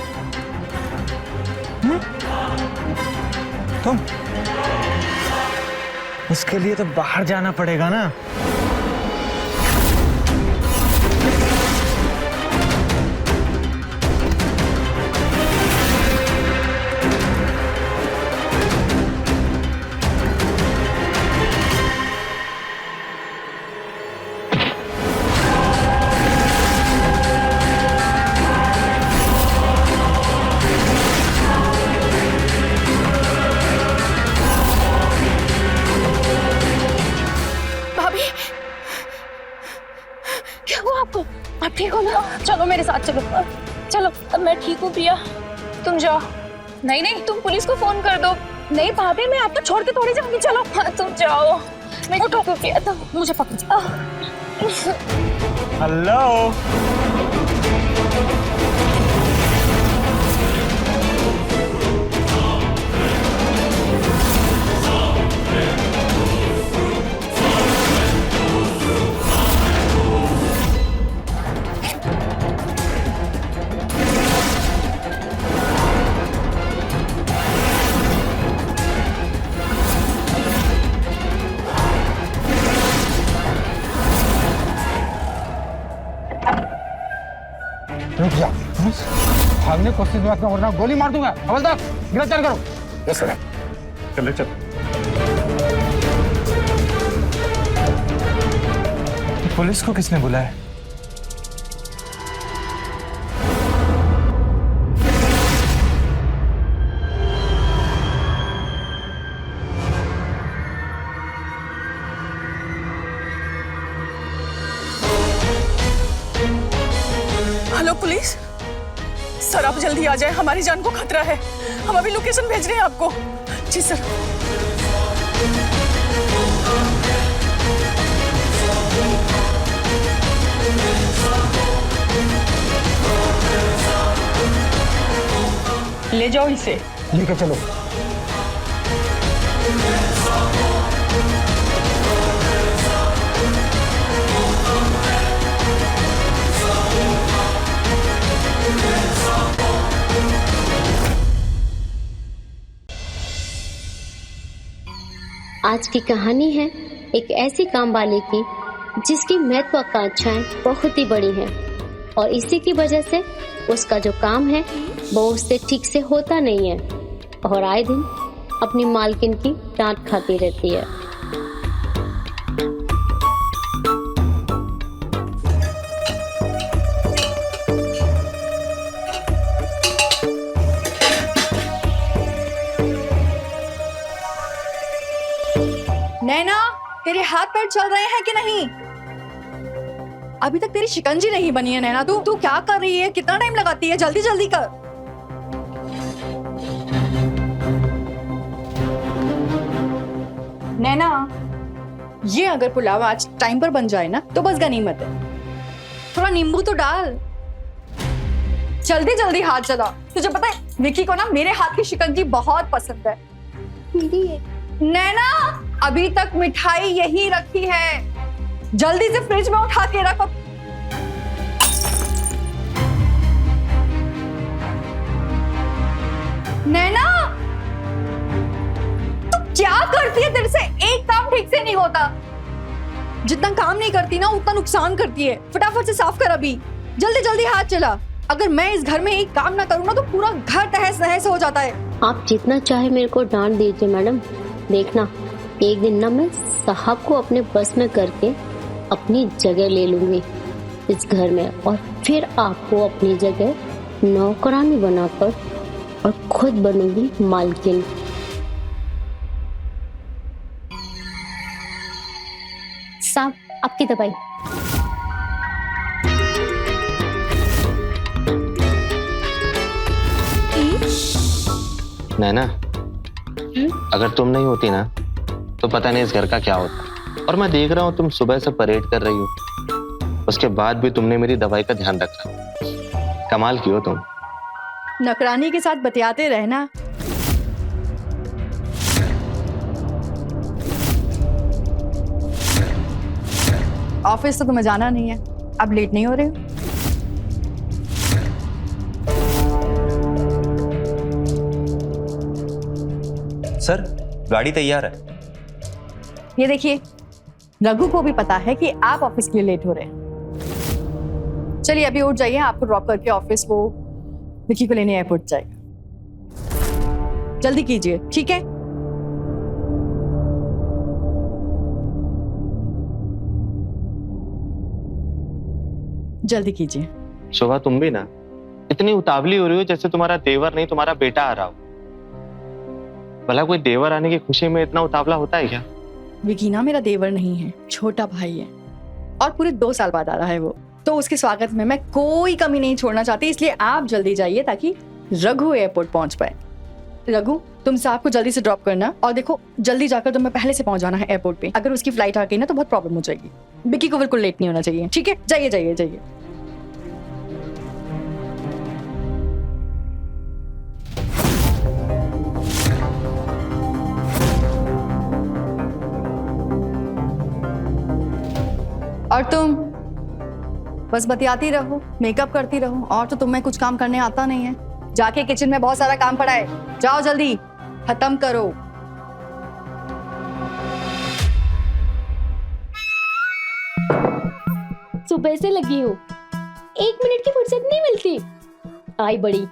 Speaker 2: तुम? उसके लिए तो बाहर जाना पड़ेगा ना।
Speaker 8: आप ठीक हो ना? चलो मेरे साथ चलो। चलो। अब मैं ठीक हूँ प्रिया, तुम जाओ। नहीं नहीं, तुम पुलिस को फोन कर दो। नहीं भाभी, मैं आपको छोड़ के थोड़ी जाऊंगी। चलो तुम जाओ। मैं उठो प्रिया, तुम मुझे पकड़ो।
Speaker 2: हेलो,
Speaker 12: रुक जा, भागने की कोशिश मत करो वरना गोली मार दूंगा। हवलदार, गिरफ्तार करो। Yes sir. चले चल।
Speaker 2: पुलिस को किसने बुलाया?
Speaker 11: हेलो पुलिस, सर आप जल्दी आ जाए, हमारी जान को खतरा है। हम अभी लोकेशन भेज रहे हैं आपको। जी सर। ले जाओ इसे।
Speaker 12: लेके चलो।
Speaker 5: आज की कहानी है एक ऐसी काम वाले की जिसकी महत्वाकांक्षाएं बहुत ही बड़ी हैं और इसी की वजह से उसका जो काम है वो उससे ठीक से होता नहीं है और आए दिन अपनी मालकिन की डांट खाती रहती है।
Speaker 7: नैना, तेरे हाथ पैर चल रहे हैं कि नहीं? अभी तक तेरी शिकंजी नहीं बनी है नैना। तू क्या कर रही है? कितना टाइम लगाती है? जल्दी जल्दी कर। नैना, ये अगर पुलाव आज टाइम पर बन जाए ना तो बस गनीमत है। थोड़ा नींबू तो डाल। जल्दी जल्दी हाथ चला। तुझे पता है विकी को ना मेरे हाथ की शिकंजी बहुत पसंद है। नैना, अभी तक मिठाई यही रखी है, जल्दी से फ्रिज में उठा के रखो। नैना, तू क्या करती है? तेरे से एक काम ठीक से नहीं होता। जितना काम नहीं करती ना उतना नुकसान करती है। फटाफट से साफ कर अभी। जल्दी जल्दी हाथ चला। अगर मैं इस घर में एक काम ना करूँ ना तो पूरा घर तहस नहस हो जाता है।
Speaker 5: आप जितना चाहे मेरे को डांट दीजिए मैडम, देखना एक दिन ना मैं साहब को अपने बस में करके अपनी जगह ले लूंगी। इस घर में और फिर आपको अपनी जगह नौकरानी बनाकर और खुद बनूंगी मालकिन। साहब, आपकी दवाई।
Speaker 13: नैना, अगर तुम नहीं होती ना तो पता नहीं इस घर का क्या होता। और मैं देख रहा हूँ तुम सुबह से परेड कर रही हो, उसके बाद भी तुमने मेरी दवाई का ध्यान रखा। कमाल की हो तुम।
Speaker 11: नौकरानी के साथ बतियाते रहना। ऑफिस तो तुम्हें जाना नहीं है, अब लेट नहीं हो रहे हो?
Speaker 13: सर, गाड़ी तैयार है।
Speaker 11: ये देखिए, रघु को भी पता है कि आप ऑफिस के लिए लेट हो रहे हैं। चलिए अभी उठ जाइए, आपको ड्रॉप करके ऑफिस वो विकी को लेने एयरपोर्ट जाएगा। जल्दी कीजिए, ठीक है? जल्दी कीजिए।
Speaker 13: शोभा, तुम भी ना इतनी उतावली हो रही हो जैसे तुम्हारा देवर नहीं तुम्हारा बेटा आ रहा हो। भला कोई देवर आने की खुशी में इतना उतावला होता है क्या?
Speaker 11: विकी ना मेरा देवर नहीं है, छोटा भाई है और पूरे 2 साल बाद आ रहा है वो, तो उसके स्वागत में मैं कोई कमी नहीं छोड़ना चाहती, इसलिए आप जल्दी जाइए ताकि रघु एयरपोर्ट पहुंच पाए। रघु, तुम साहब को जल्दी से ड्रॉप करना और देखो जल्दी जाकर तुम्हें पहले से पहुंच जाना है एयरपोर्ट पे। अगर उसकी फ्लाइट आ गई ना तो बहुत प्रॉब्लम हो जाएगी। विकी को बिल्कुल लेट नहीं होना चाहिए, ठीक है? जाइए जाइए जाइए। और तुम बस बतियाती रहो, मेकअप करती रहो, और तो तुम्हें कुछ काम करने आता नहीं है। जाके किचन में बहुत सारा काम पड़ा है, जाओ जल्दी खत्म करो।
Speaker 5: सुबह से लगी हूँ, 1 मिनट की फुर्सत नहीं मिलती। आई बड़ी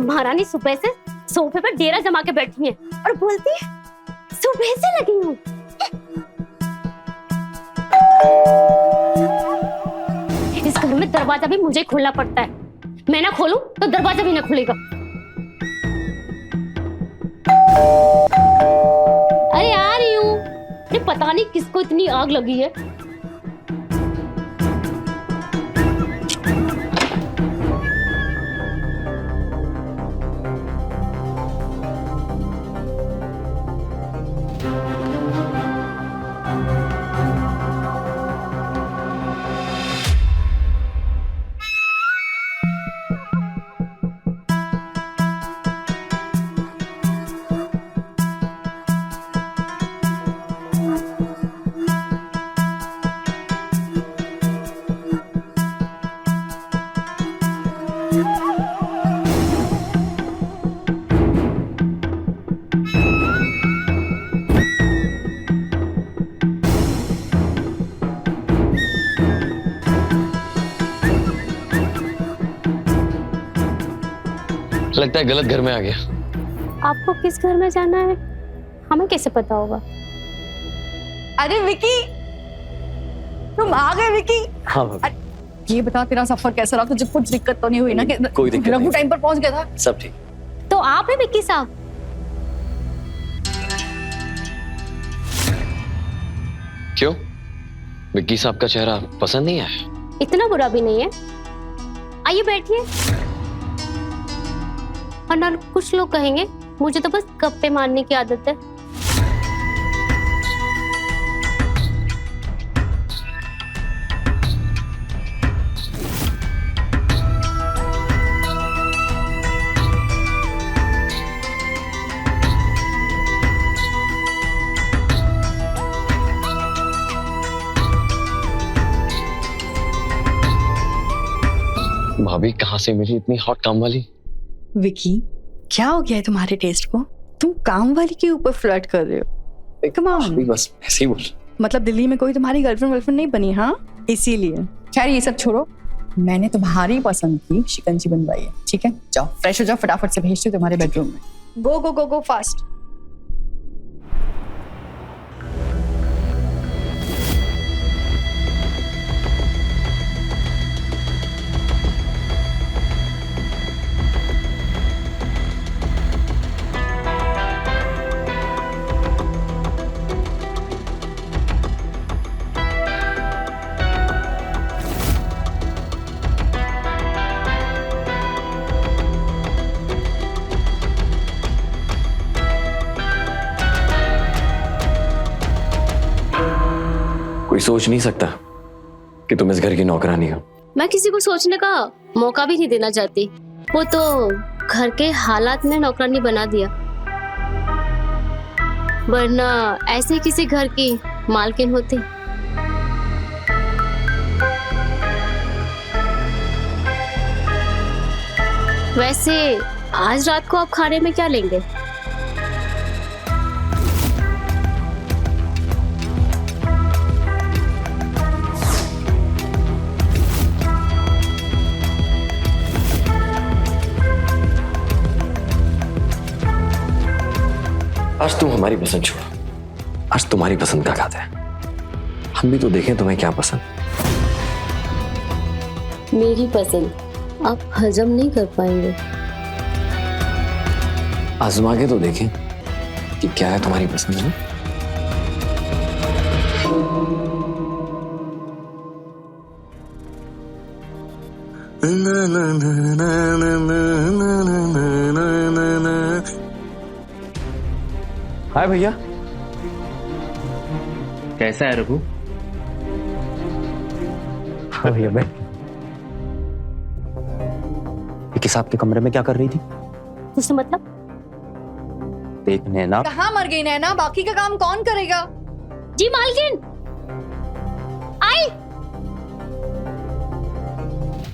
Speaker 5: महारानी सुबह से सोफे पर डेरा जमा के बैठी है और बोलती है सुबह से लगी हूँ। इस घर में दरवाजा भी मुझे खोलना पड़ता है, मैं ना खोलूं तो दरवाजा भी ना खुलेगा। अरे आ रही हूँ। अरे पता नहीं किसको इतनी आग लगी है।
Speaker 13: लगता है गलत घर में आ गया।
Speaker 5: आपको किस घर में जाना है हमें कैसे पता होगा?
Speaker 11: अरे विकी, तुम आ गए विकी।
Speaker 13: हाँ
Speaker 11: ये बता तेरा सफर कैसा रहा? तुझे कुछ दिक्कत तो नहीं हुई ना? कि
Speaker 13: कोई दिक्कत नहीं।
Speaker 11: रघु टाइम पर पहुंच गया था?
Speaker 13: सब ठीक।
Speaker 5: तो आप है विक्की साहब?
Speaker 13: क्यों, विक्की साहब का चेहरा पसंद नहीं आया?
Speaker 5: इतना बुरा भी नहीं है, आइए बैठिए। और ना कुछ लोग कहेंगे मुझे तो बस गप्पे मारने की आदत है।
Speaker 13: भाभी कहाँ से मिली इतनी हॉट काम वाली?
Speaker 11: विकी, क्या हो गया है तुम्हारे टेस्ट को? तुम काम वाली के ऊपर फ्लर्ट कर रहे हो। Come on.
Speaker 13: बस ऐसे ही बोल।
Speaker 11: मतलब दिल्ली में कोई तुम्हारी गर्लफ्रेंड नहीं बनी? हाँ, इसीलिए। खैर ये सब छोड़ो, मैंने तुम्हारी पसंद की शिकंजी बनवाई है, ठीक है? जाओ फ्रेश हो जाओ, फटाफट से भेजते हो तुम्हारे बेडरूम में। गो गो गो गो फास्ट।
Speaker 14: कोई सोच नहीं सकता कि तुम इस घर की नौकरानी हो।
Speaker 5: मैं किसी को सोचने का मौका भी नहीं देना चाहती। वो तो घर के हालात में नौकरानी बना दिया, वरना ऐसे किसी घर की मालकिन होती। वैसे आज रात को आप खाने में क्या लेंगे?
Speaker 14: आज तुम हमारी पसंद छोड़ो, आज तुम्हारी पसंद का खाते हैं। हम भी तो देखें तुम्हें क्या पसंद।
Speaker 5: मेरी पसंद आप हजम नहीं कर पाएंगे।
Speaker 14: आजमा के तो देखें कि क्या है तुम्हारी पसंद में। हाय भैया,
Speaker 13: कैसा है रघु?
Speaker 14: हाँ भैया बैठ। किस आपके कमरे में क्या कर रही थी?
Speaker 5: उससे मतलब?
Speaker 14: देख नैना,
Speaker 7: कहाँ मर गई नैना? बाकी का काम कौन करेगा?
Speaker 5: जी मालकिन आई।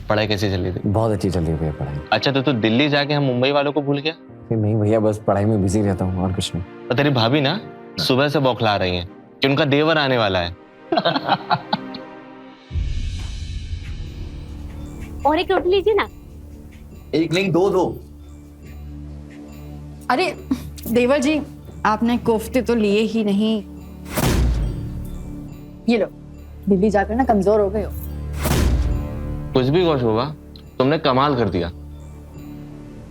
Speaker 13: पढ़ाई कैसी चल रही थी?
Speaker 14: बहुत अच्छी चल रही है पढ़ाई।
Speaker 13: अच्छा तो तू दिल्ली जाके हम मुंबई वालों को भूल गया?
Speaker 14: नहीं भैया, बस पढ़ाई में बिजी रहता हूँ और कुछ नहीं।
Speaker 13: और तेरी भाभी ना सुबह से बौखला रही हैं कि उनका देवर आने वाला है।
Speaker 5: और एक रोटी लीजिए ना।
Speaker 9: एक नहीं, दो।
Speaker 7: अरे देवर जी, आपने कोफ्ते तो लिए ही नहीं। ये लो, दिल्ली जाकर ना कमजोर हो गए हो।
Speaker 13: कुछ भी कुछ होगा, तुमने कमाल कर दिया।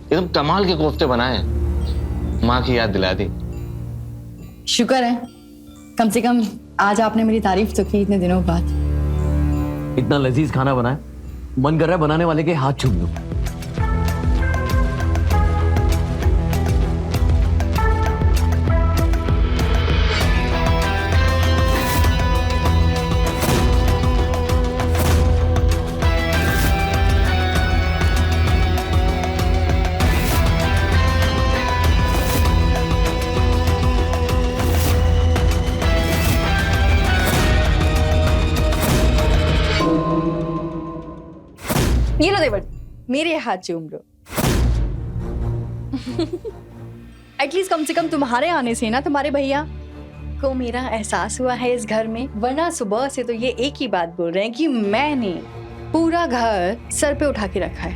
Speaker 13: एकदम कमाल के कोफ्ते बनाए, माँ की याद दिला दी।
Speaker 7: शुक्र है, कम से कम आज आपने मेरी तारीफ तो की इतने दिनों बाद।
Speaker 14: इतना लजीज खाना बनाए, मन कर रहा है बनाने वाले के हाथ चूम लूं।
Speaker 7: ये लो देवर, मेरे हाथ चूम लो। एटलीस्ट कम से कम तुम्हारे आने से ना तुम्हारे भैया को मेरा एहसास हुआ है इस घर में, वरना सुबह से तो ये एक ही बात बोल रहे हैं कि मैंने पूरा घर सर पे उठा के रखा है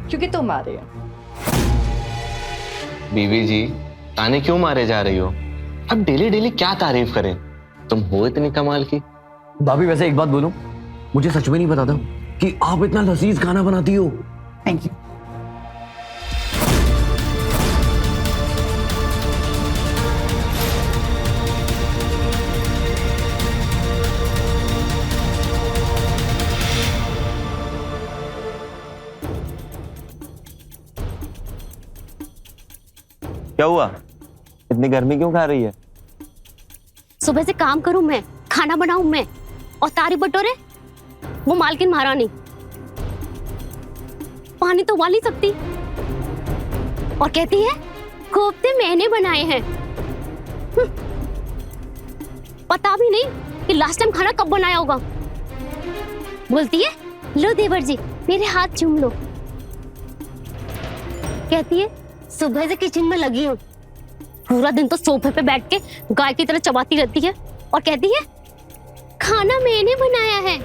Speaker 7: क्योंकि तुम आ रहे हो।
Speaker 13: बीवी जी, ताने क्यों मारे जा रही हो? अब डेली डेली क्या तारीफ करें? तुम हो इतनी कमाल की।
Speaker 14: भाभी वैसे एक बात बोलूं, मुझे सच में नहीं पता था कि आप इतना लजीज खाना बनाती हो।
Speaker 7: Thank you.
Speaker 13: क्या हुआ? इतनी गर्मी क्यों खा रही है?
Speaker 5: सुबह से काम करूं मैं, खाना बनाऊं मैं, और तारी बटोरे वो मालकिन महारानी। पानी तो उबाल नहीं सकती और कहती है कोफ्ते मैंने बनाए हैं। पता भी नहीं कि लास्ट टाइम खाना कब बनाया होगा। बोलती है लो देवर जी मेरे हाथ चूम लो। कहती है सुबह से किचन में लगी हूँ, पूरा दिन तो सोफे पे बैठ के गाय की तरह चबाती रहती है और कहती है खाना मैंने बनाया है।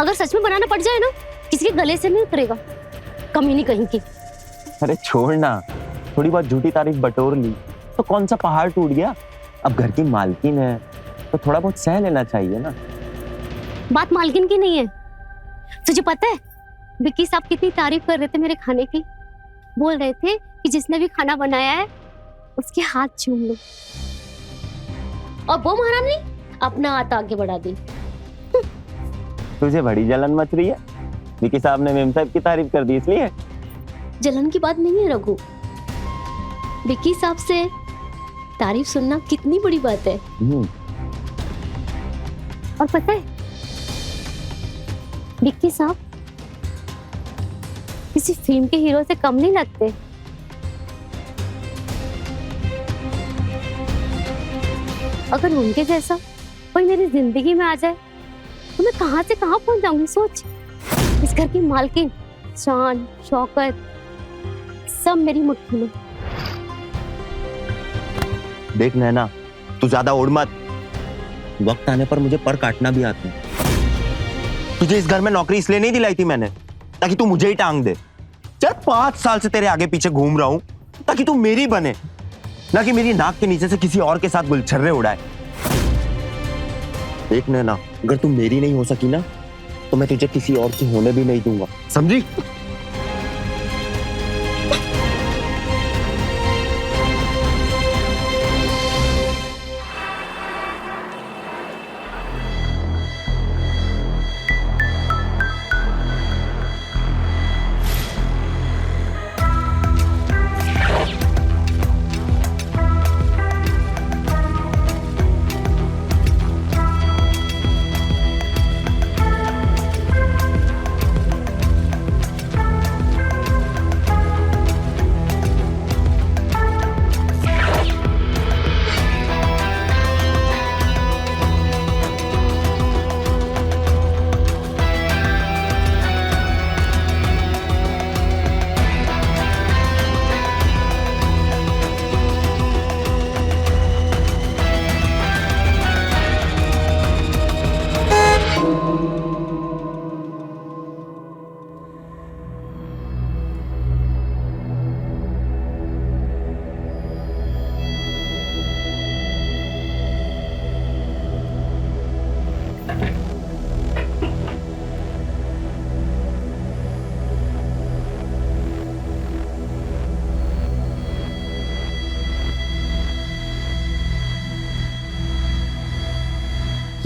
Speaker 5: अगर सच में बनाना पड़ जाए ना, किसी के गले से नहीं उतरेगा, कमी नहीं कहीं की।
Speaker 13: अरे छोड़ ना, थोड़ी बहुत झूठी तारीफ बटोर ली तो कौन सा पहाड़ टूट गया? अब घर की मालकिन है तो थोड़ा बहुत सह लेना चाहिए ना।
Speaker 5: बात मालकिन की नहीं है। तुझे पता है विक्की साहब कितनी तारीफ कर रहे थे मेरे खाने की? बोल रहे थे कि जिसने भी खाना बनाया है उसके हाथ चूम लो। और वो महारानी अपना हाथ आगे बढ़ा दी।
Speaker 13: तुझे बड़ी जलन मच रही है? विकी साहब ने मेम साहब की तारीफ कर दी इसलिए?
Speaker 5: जलन की बात नहीं है रघु, विक्की साहब से तारीफ सुनना कितनी बड़ी बात है। और पता है विक्की साहब किसी फिल्म के हीरो से कम नहीं लगते। अगर उनके जैसा कोई मेरी जिंदगी में आ जाए तो मैं कहां से कहां पहुंच जाऊंगी। सोच, इस घर की मालकिन, शान, शौकत सब मेरी मुट्ठी में।
Speaker 13: देख नैना, तू ज्यादा उड़ मत। वक्त आने पर मुझे पर काटना भी आता है। तुझे इस घर में नौकरी इसलिए नहीं दिलाई थी मैंने ताकि तू मुझे ही टांग दे। चल 5 साल से तेरे आगे पीछे घूम रहा हूं ताकि तू मेरी बने, ना कि मेरी नाक के नीचे से किसी और के साथ गुलछर्रे उड़ाए। देख नैना, अगर तू मेरी नहीं हो सकी ना तो मैं तुझे किसी और की होने भी नहीं दूंगा, समझी?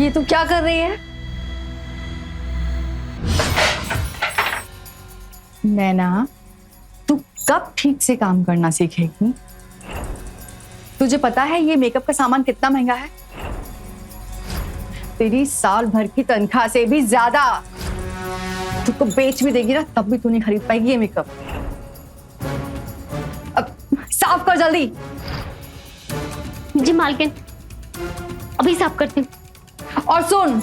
Speaker 7: ये तू क्या कर रही है?
Speaker 11: नैना, तू कब ठीक से काम करना सीखेगी? तुझे पता है ये मेकअप का सामान कितना महंगा है? तेरी साल भर की तनख्वाह से भी ज्यादा। तुझको बेच भी देगी ना तब भी तू नहीं खरीद पाएगी ये मेकअप। अब साफ कर जल्दी।
Speaker 5: जी मालकिन, अभी साफ करती हूँ।
Speaker 11: और सुन,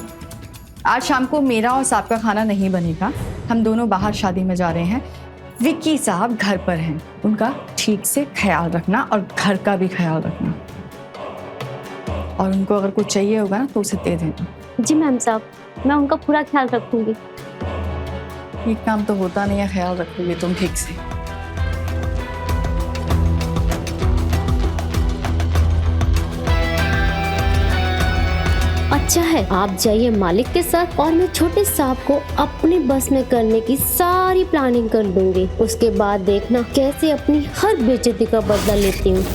Speaker 11: आज शाम को मेरा और साहब का खाना नहीं बनेगा। हम दोनों बाहर शादी में जा रहे हैं। विक्की साहब घर पर हैं, उनका ठीक से ख्याल रखना और घर का भी ख्याल रखना। और उनको अगर कुछ चाहिए होगा ना तो उसे दे देना।
Speaker 5: जी मैम साहब, मैं उनका पूरा ख्याल रखूंगी।
Speaker 11: ये काम तो होता नहीं है, ख्याल रखोगे तुम ठीक से।
Speaker 5: अच्छा है, आप जाइए मालिक के साथ और मैं छोटे साहब को अपनी बस में करने की सारी प्लानिंग कर दूंगी। उसके बाद देखना कैसे अपनी हर बेइज्जती का बदला लेती हूँ।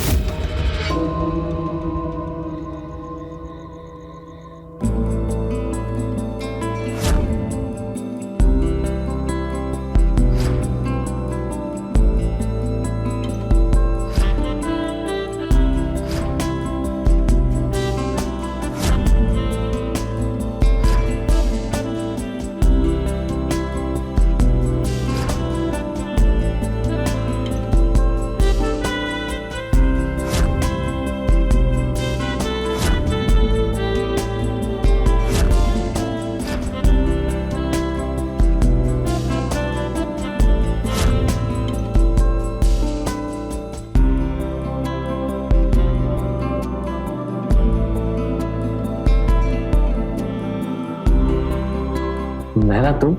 Speaker 14: नैना, तुम?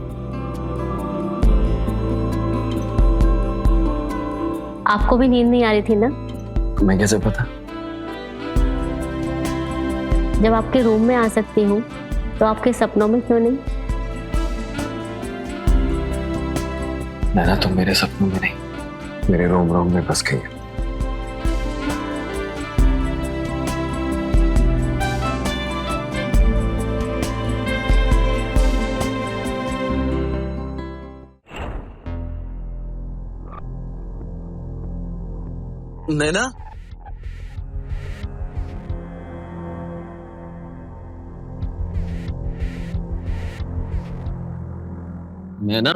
Speaker 5: आपको भी नींद नहीं आ रही थी ना?
Speaker 14: तुम्हें कैसे पता?
Speaker 5: जब आपके रूम में आ सकती हूँ तो आपके सपनों में क्यों नहीं?
Speaker 14: नैना, तुम मेरे सपनों में नहीं, मेरे रोम रोम में बस गई है।
Speaker 13: नैना,
Speaker 14: नैना,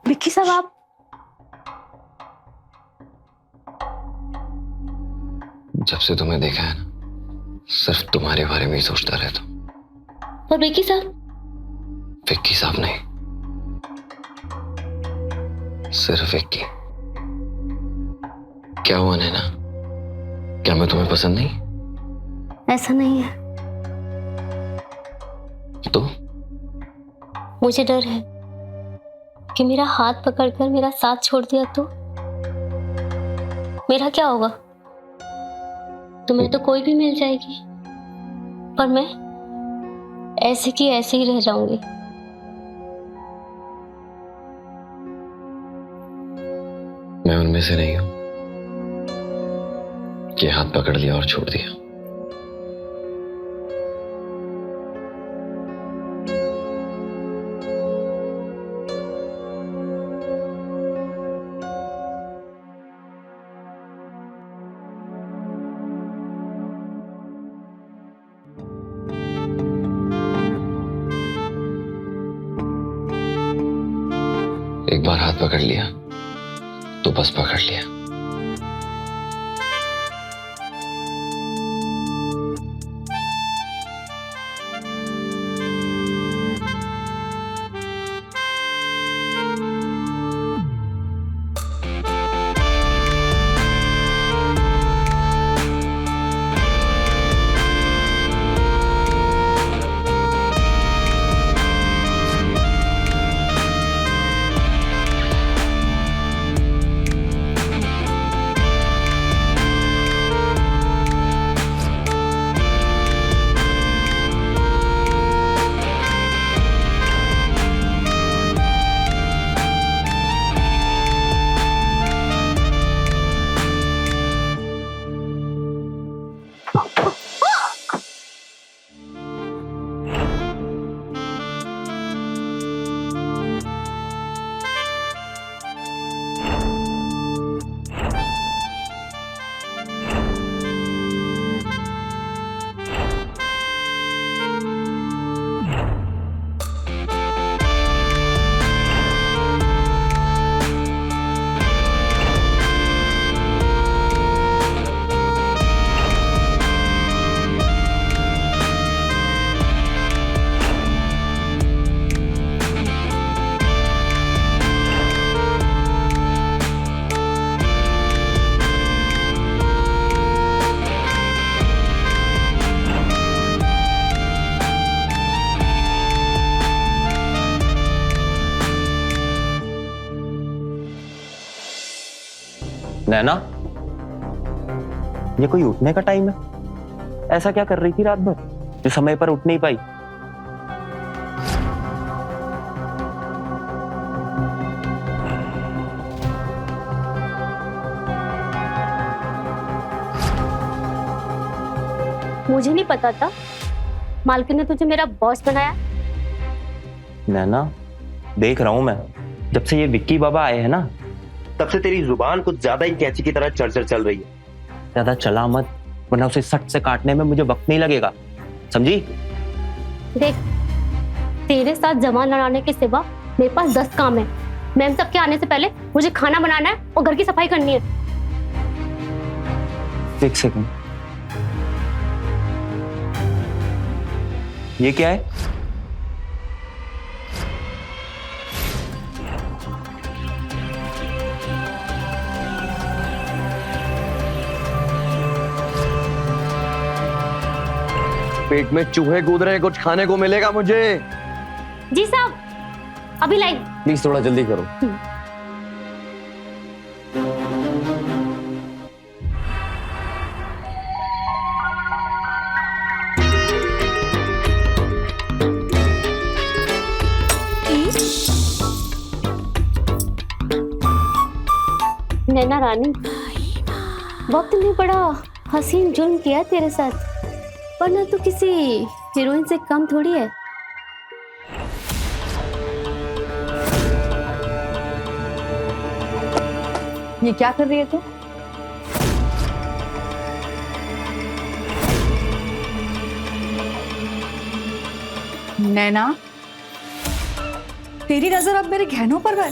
Speaker 5: विक्की साहब आप
Speaker 14: जब से तुम्हें देखा है ना, सिर्फ तुम्हारे बारे में ही सोचता रहता हूँ।
Speaker 5: और विक्की साहब?
Speaker 14: विक्की साहब नहीं, सिर्फ विक्की। क्या हुआ नैना? क्या मैं तुम्हें पसंद नहीं?
Speaker 5: ऐसा नहीं है,
Speaker 14: तो
Speaker 5: मुझे डर है कि मेरा हाथ पकड़कर मेरा साथ छोड़ दिया तो मेरा क्या होगा? तुम्हें तो कोई भी मिल जाएगी, पर मैं ऐसे की ऐसे ही रह जाऊंगी।
Speaker 14: मैं उनमें से नहीं हूं कि हाथ पकड़ लिया और छोड़ दिया। एक बार हाथ पकड़ लिया तो बस पकड़ लिया।
Speaker 13: नैना, ये कोई उठने का टाइम है? ऐसा क्या कर रही थी रात भर जो समय पर उठ नहीं पाई?
Speaker 5: मुझे नहीं पता था मालकिन ने तुझे मेरा बॉस बनाया।
Speaker 13: नैना, देख रहा हूं मैं, जब से ये विक्की बाबा आए हैं ना, तब से तेरी जुबान कुछ ज्यादा ही कैंची की तरह चल चल रही है। ज्यादा चला मत, वरना उसे सट से काटने में मुझे वक्त नहीं लगेगा, समझी?
Speaker 5: देख, तेरे साथ जवान लड़ाने के सिवा मेरे पास 10 काम है। मैम सबके आने से पहले मुझे खाना बनाना है और घर की सफाई करनी है।
Speaker 13: एक सेकंड, ये क्या है?
Speaker 14: पेट में चूहे कूद रहे हैं, कुछ खाने को मिलेगा मुझे।
Speaker 5: जी साहब, अभी लाई।
Speaker 14: प्लीज थोड़ा जल्दी करो।
Speaker 5: नैना रानी, वक्त ने बड़ा हसीन जुल्म किया तेरे साथ, वरना तू किसी हीरोइन से कम थोड़ी है।
Speaker 7: ये क्या कर रही है तू? नैना, तेरी नजर अब मेरे गहनों पर है।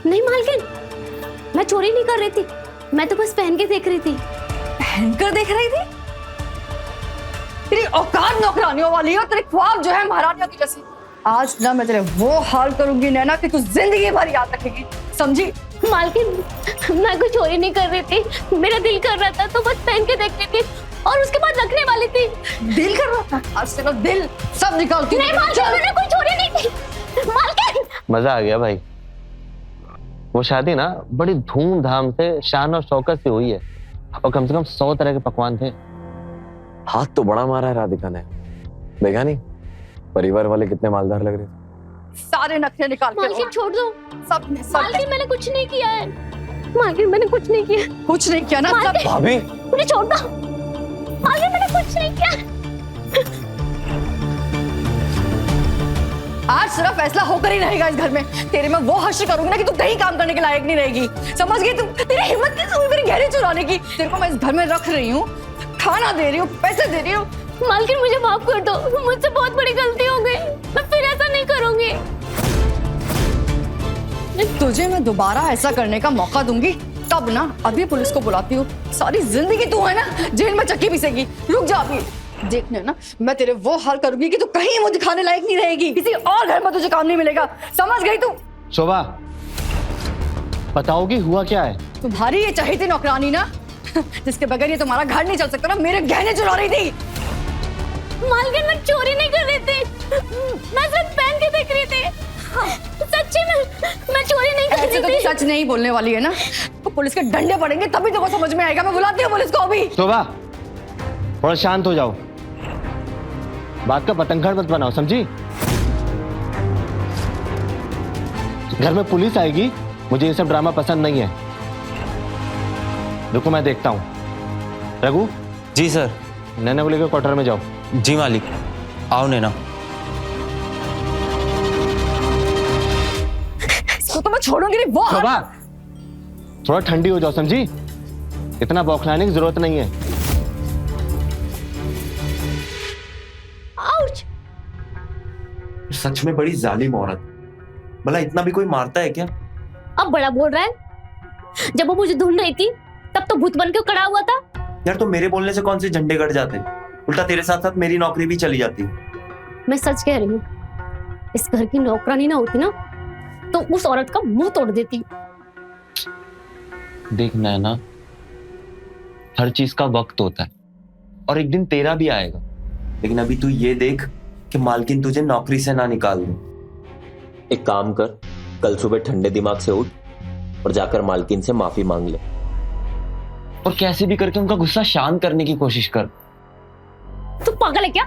Speaker 5: नहीं मालकिन, मैं चोरी नहीं कर रही थी, मैं तो बस पहन के देख रही थी।
Speaker 7: पहनकर देख रही थी? तेरी औकात नौकरानियों वाली है और तेरे ख्वाब जो है महारानियों की जैसी। आज ना मैं तेरे वो हाल करूंगी नैना कि तू जिंदगी भर याद रखेगी, समझी?
Speaker 5: मालकिन, मैं कुछ चोरी नहीं कर रही थी, मेरा दिल कर रहा था तो बस पहन के देख रही थी और उसके बाद रखने वाली थी।
Speaker 7: दिल कर रहा था? आज तेरा दिल सब निकालती हूँ।
Speaker 5: नहीं मालकिन, मैंने कोई चोरी नहीं की। मालकिन,
Speaker 13: मजा आ गया भाई। वो शादी ना बड़ी धूमधाम से, शान और शौकत से हुई है और कम से कम 100 तरह के पकवान थे।
Speaker 14: हाथ तो बड़ा मारा है राधिका ने, देखा नहीं परिवार वाले कितने मालदार लग रहे थे।
Speaker 7: सारे नखरे निकाल के
Speaker 5: मालकिन छोड़ दो।
Speaker 7: सब
Speaker 5: मालकिन, मैंने कुछ नहीं किया है। मालकिन, मैंने कुछ नहीं किया।
Speaker 7: कुछ नहीं किया ना?
Speaker 5: मालकिन,
Speaker 14: भाभी
Speaker 5: मुझे छोड़ दो। मालकिन, मैंने कुछ नहीं किया।
Speaker 7: आज सिर्फ फैसला होकर ही रहेगा इस घर में। तेरे में वो हश्र करूंगी ना कि तू कहीं काम करने के लायक नहीं रहेगी, समझ गई? तू, तेरी हिम्मत कैसे हुई मेरी गहने चुराने की? तेरे को मैं इस घर में रख रही हूँ, खाना दे रही हूँ, पैसे दे रही हूँ।
Speaker 5: मालकिन, मुझे माफ कर दो, मुझसे बहुत बड़ी गलती हो गई, मैं फिर ऐसा नहीं करूंगी।
Speaker 7: तुझे मैं दोबारा ऐसा करने का मौका दूंगी तब ना। अभी पुलिस को बुलाती हूँ, सारी जिंदगी तू है ना जेल में चक्की पीसेगी। रुक जा अभी, देखने ना मैं तेरे वो हाल करूंगी कि तू कहीं मुझे दिखाने लायक नहीं रहेगी, किसी और घर में तुझे काम नहीं मिलेगा, समझ गई तू?
Speaker 13: शोभा, बताओगी हुआ क्या है?
Speaker 7: तुम्हारी ये चाहिए थी नौकरानी ना, जिसके बगैर ये तुम्हारा घर नहीं चल सकता ना। मेरे गहने चुरा रही थी।
Speaker 5: मालकिन, मैं चोरी नहीं कर रही थी, मैं सिर्फ पहन के देख रही थी। सच्ची में मैं चोरी नहीं कर रही थी।
Speaker 7: सच नहीं बोलने वाली है ना, तो पुलिस के डंडे पड़ेंगे तभी तुमको समझ में आएगा। मैं बुलाती हूँ पुलिस को अभी।
Speaker 13: शोभा, थोड़ा शांत हो जाओ, बात का पतंगड़ मत बनाओ, समझी? घर में पुलिस आएगी, मुझे ये सब ड्रामा पसंद नहीं है। रुको, मैं देखता हूँ। रघु।
Speaker 15: जी सर।
Speaker 13: नैना को लेकर क्वार्टर में जाओ।
Speaker 15: जी मालिक। आओ नैना।
Speaker 7: इसको तो मैं छोड़ूंगी नहीं। वो
Speaker 13: शोभा, थोड़ा ठंडी हो जाओ, समझी? इतना बौखलाने की जरूरत नहीं है।
Speaker 5: आउच!
Speaker 15: सच में बड़ी जालिम औरत। भला इतना भी कोई मारता है क्या?
Speaker 5: अब बड़ा बोल रहा है। जब वो मुझे ढूंढ रही थी तब तो भूत बन के खड़ा हुआ था।
Speaker 15: यार, तो मेरे बोलने से कौन से झंडे गड़ जाते? उल्टा तेरे साथ साथ मेरी नौकरी भी चली जाती।
Speaker 5: मैं सच कह रही हूँ, इस घर की नौकरानी ना होती ना तो उस औरत का मुंह तोड़ देती।
Speaker 13: देख नैना, हर चीज का वक्त होता है और एक दिन तेरा भी आएगा।
Speaker 15: लेकिन अभी तू ये देख कि मालकिन तुझे नौकरी से ना निकाल दे।
Speaker 16: एक काम कर, कल सुबह ठंडे दिमाग से उठ और जाकर मालकिन से माफी मांग ले
Speaker 13: और कैसे भी करके उनका गुस्सा शांत करने की कोशिश कर।
Speaker 5: तू पागल है क्या?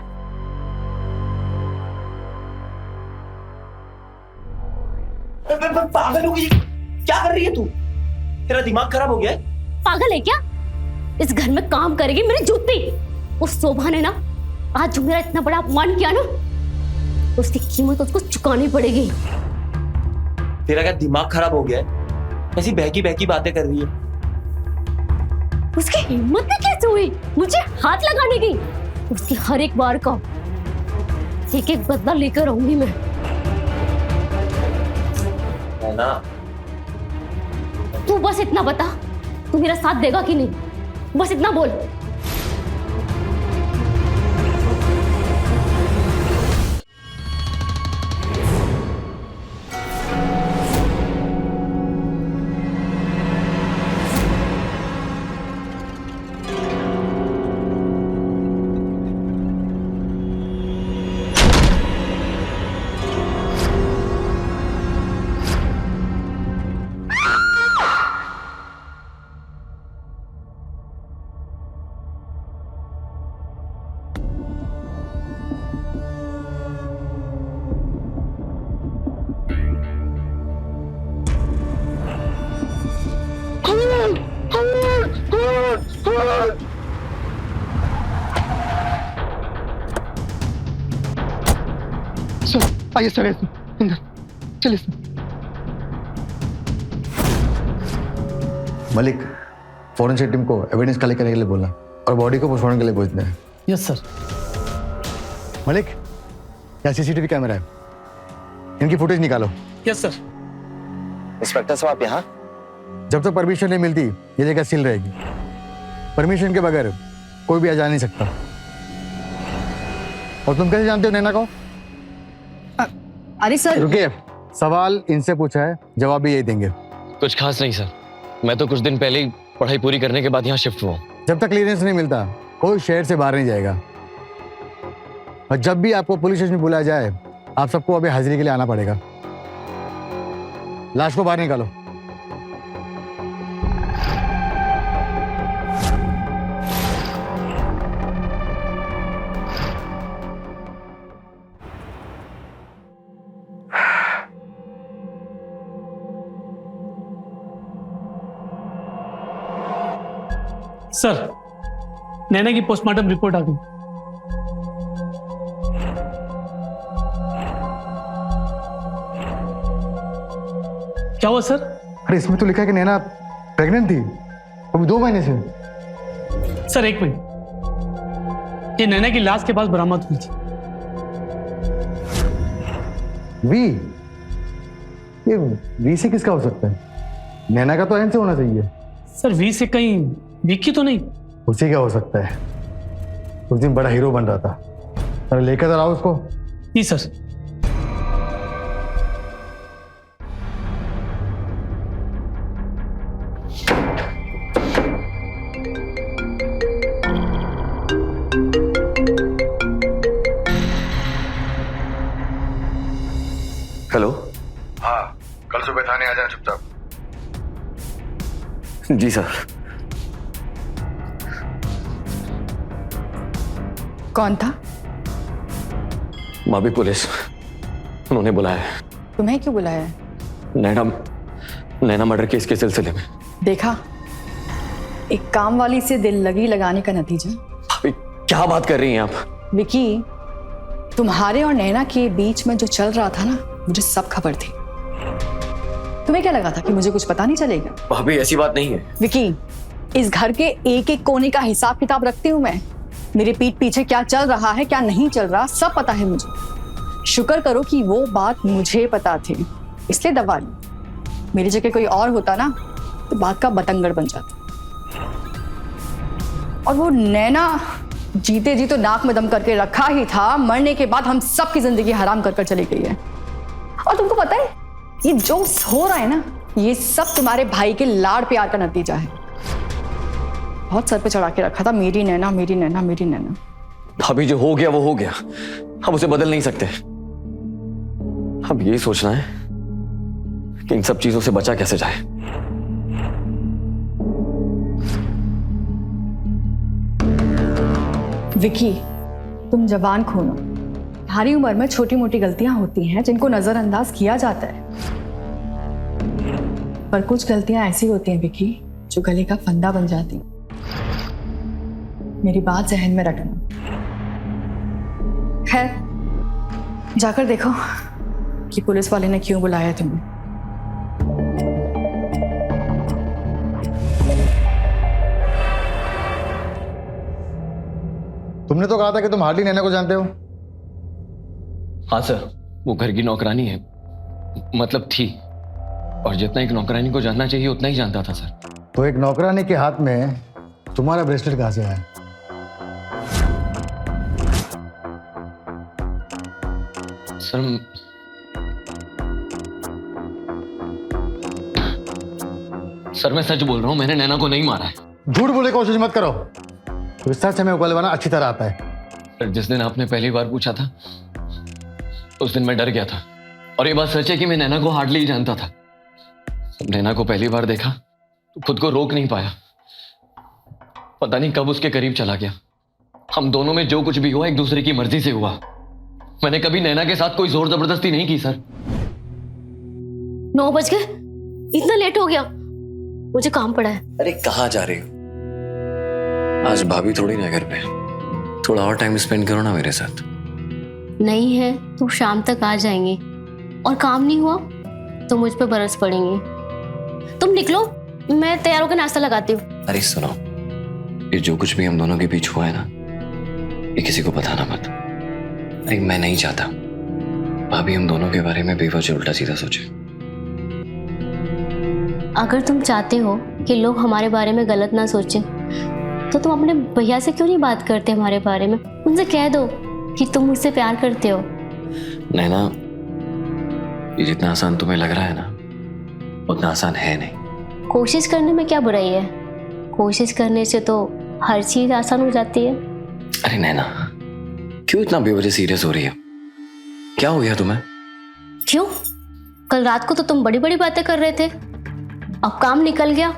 Speaker 15: पागल हो गई? क्या कर रही है तू? तेरा दिमाग खराब हो गया है?
Speaker 5: पागल है क्या? इस घर में काम करेगी मेरी जूती। उस शोभा ने ना आज जो मेरा इतना बड़ा अपमान किया ना, उसकी कीमत उसको चुकानी पड़ेगी।
Speaker 15: तेरा क्या दिमाग खराब हो गया है? ऐसी बहकी बहकी बातें कर रही है।
Speaker 5: उसकी हिम्मत भी कैसे हुई मुझे हाथ लगाने की? उसकी हर एक बार का एक एक बदला लेकर आऊंगी मैं।
Speaker 15: है ना?
Speaker 5: तू बस इतना बता, तू मेरा साथ देगा कि नहीं? बस इतना बोल।
Speaker 12: आइए सर, अंदर चलिए सर।
Speaker 17: मलिक, फॉरेंसिक टीम को एविडेंस कलेक्ट करने के लिए बोलना और बॉडी को पोस्टमार्टम के लिए भेजना है।
Speaker 10: Yes sir.
Speaker 17: मलिक, यहाँ सीसीटीवी कैमरा है, इनकी फुटेज निकालो।
Speaker 10: Yes sir.
Speaker 13: इंस्पेक्टर साहब आप यहाँ?
Speaker 17: जब तक परमिशन नहीं मिलती ये जगह सील रहेगी। परमिशन के बगैर कोई भी आ जा नहीं सकता। और तुम कैसे जानते हो नैना को?
Speaker 18: अरे सर
Speaker 17: रुकिए, सवाल इनसे पूछा है, जवाब भी यही देंगे।
Speaker 14: कुछ खास नहीं सर, मैं तो कुछ दिन पहले ही पढ़ाई पूरी करने के बाद यहाँ शिफ्ट हुआ।
Speaker 17: जब तक क्लियरेंस नहीं मिलता कोई शहर से बाहर नहीं जाएगा। और जब भी आपको पुलिस स्टेशन बुलाया जाए आप सबको अभी हाजिरी के लिए आना पड़ेगा। लाश को बाहर निकालो।
Speaker 10: सर, नैना की पोस्टमार्टम रिपोर्ट आ गई। क्या हुआ सर?
Speaker 17: अरे इसमें तो लिखा है कि नैना प्रेग्नेंट थी अभी 2 महीने से।
Speaker 10: सर एक मिनट, ये नैना की लाश के पास बरामद हुई थी।
Speaker 17: ये वी से किसका हो सकता है? नैना का तो एन से होना चाहिए।
Speaker 10: सर वी से कहीं विक्की तो नहीं?
Speaker 17: उसी का हो सकता है, उस दिन बड़ा हीरो बन रहा था। अरे लेकर तो आओ उसको।
Speaker 10: जी सर।
Speaker 13: हेलो।
Speaker 17: हाँ, कल सुबह थाने आ जाना चुपचाप।
Speaker 14: जी सर।
Speaker 18: कौन था?
Speaker 14: भाभी पुलिस, उन्होंने बुलाया है।
Speaker 18: तुम्हें क्यों बुलाया है?
Speaker 14: नैना मर्डर केस के सिलसिले में।
Speaker 18: देखा, एक काम वाली से दिल लगी लगाने का नतीजा।
Speaker 14: भाभी क्या बात कर रही हैं आप?
Speaker 18: विकी, तुम्हारे और नैना के बीच में जो चल रहा था ना, मुझे सब खबर थी। तुम्हें क्या लगा था कि मुझे कुछ पता नहीं चलेगा?
Speaker 14: भाभी ऐसी बात नहीं है।
Speaker 18: विकी, इस घर के एक एक कोने का हिसाब किताब रखती हूँ मैं। मेरे पीठ पीछे क्या चल रहा है क्या नहीं चल रहा सब पता है मुझे। शुक्र करो कि वो बात मुझे पता थी, इसलिए दबा ली। मेरी जगह कोई और होता ना तो बात का बतंगड़ बन जाता। और वो नैना जीते जी तो नाक में दम करके रखा ही था, मरने के बाद हम सबकी जिंदगी हराम कर चली गई है। और तुमको पता है ये जो हो रहा है ना, ये सब तुम्हारे भाई के लाड़ प्यार का नतीजा है। बहुत सर पे चढ़ा के रखा था, मेरी नैना मेरी नैना मेरी नैना।
Speaker 14: भाभी जो हो गया वो हो गया, हम उसे बदल नहीं सकते। अब ये सोचना है कि इन सब चीजों से बचा कैसे जाए।
Speaker 18: विकी, तुम जवान खून हो। तुम्हारी उम्र में छोटी मोटी गलतियां होती हैं जिनको नजरअंदाज किया जाता है, पर कुछ गलतियां ऐसी होती हैं विकी जो गले का फंदा बन जाती हैं। मेरी बात जहन में रखना। खैर, जाकर देखो कि पुलिस वाले ने क्यों बुलाया तुम्हें।
Speaker 17: तुमने तो कहा था कि तुम हार्डली नैना को जानते हो।
Speaker 14: हाँ सर, वो घर की नौकरानी है, मतलब थी, और जितना एक नौकरानी को जानना चाहिए उतना ही जानता था सर।
Speaker 17: तो एक नौकरानी के हाथ में तुम्हारा ब्रेसलेट कहां से आया?
Speaker 14: सर मैं सच बोल रहा हूँ, मैंने नैना को नहीं मारा है।
Speaker 17: झूठ बोलने की कोशिश मत करो, रिसर्च हमें उगलवाना अच्छी तरह आता है।
Speaker 14: सर जिस दिन आपने पहली बार पूछा था उस दिन मैं डर गया था, और ये बात सच है कि मैं नैना को हार्डली ही जानता था। नैना को पहली बार देखा तो खुद को रोक नहीं पाया, पता नहीं कब उसके करीब चला गया। हम दोनों में जो कुछ भी हुआ एक दूसरे की मर्जी से हुआ। मैंने कभी नैना के साथ कोई जोर जबरदस्ती नहीं की सर।
Speaker 5: 9 बज गए, इतना लेट हो गया, मुझे काम पड़ा है।
Speaker 14: अरे कहाँ जा रही हो? आज भाभी थोड़ी ना घर पे, थोड़ा और टाइम स्पेंड करो ना मेरे साथ।
Speaker 5: नहीं है तो शाम तक आ जाएंगे, और काम नहीं हुआ तो मुझ पे बरस पड़ेंगे। तुम निकलो, मैं तैयार होकर नाश्ता लगाती हूँ।
Speaker 14: अरे सुनो, ये जो कुछ भी हम दोनों के बीच हुआ है ना, ये किसी को बताना मत। नहीं, मैं नहीं चाहता भाभी हम दोनों के बारे में बेवजह उल्टा सीधा सोचे।
Speaker 5: अगर तुम चाहते हो कि लोग हमारे बारे में गलत ना सोचें, तो तुम अपने भैया से क्यों नहीं बात करते हमारे बारे में? उनसे कह दो कि तुम मुझसे प्यार करते हो।
Speaker 14: नैना, ये जितना आसान तुम्हें लग रहा है ना, उतना आसान है नहीं।
Speaker 5: कोशिश करने में क्या बुराई है? कोशिश करने से तो हर चीज आसान हो जाती है।
Speaker 14: अरे नैना, क्यों इतना बेवजह सीरियस हो रही है? क्या हो गया तुम्हें?
Speaker 5: क्यों? कल रात को तो तुम बड़ी बड़ी बातें कर रहे थे, अब काम निकल गया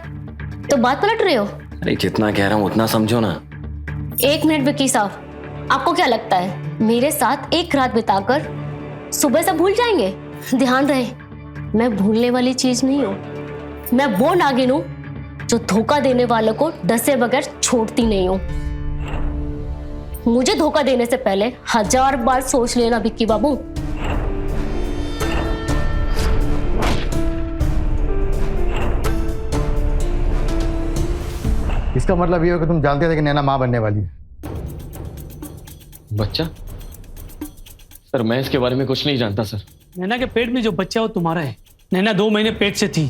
Speaker 5: तो बात पलट रहे हो।
Speaker 14: अरे जितना कह रहा हूँ उतना समझो ना।
Speaker 5: 1 मिनट विक्की साहब, आपको क्या लगता है मेरे साथ एक रात बिताकर सुबह से भूल जाएंगे? ध्यान रहे, मैं भूलने वाली चीज नहीं हूँ। मैं वो नागिन हूँ जो धोखा देने वालों को डसे बगैर छोड़ती नहीं हूँ। मुझे धोखा देने से पहले 1000 बार सोच लेना विक्की बाबू।
Speaker 17: इसका मतलब ये हो कि तुम जानते थे कि नैना माँ बनने वाली है।
Speaker 14: बच्चा? सर मैं इसके बारे में कुछ नहीं जानता सर।
Speaker 19: नैना के पेट में जो बच्चा वो तुम्हारा है। नैना 2 महीने पेट से थी।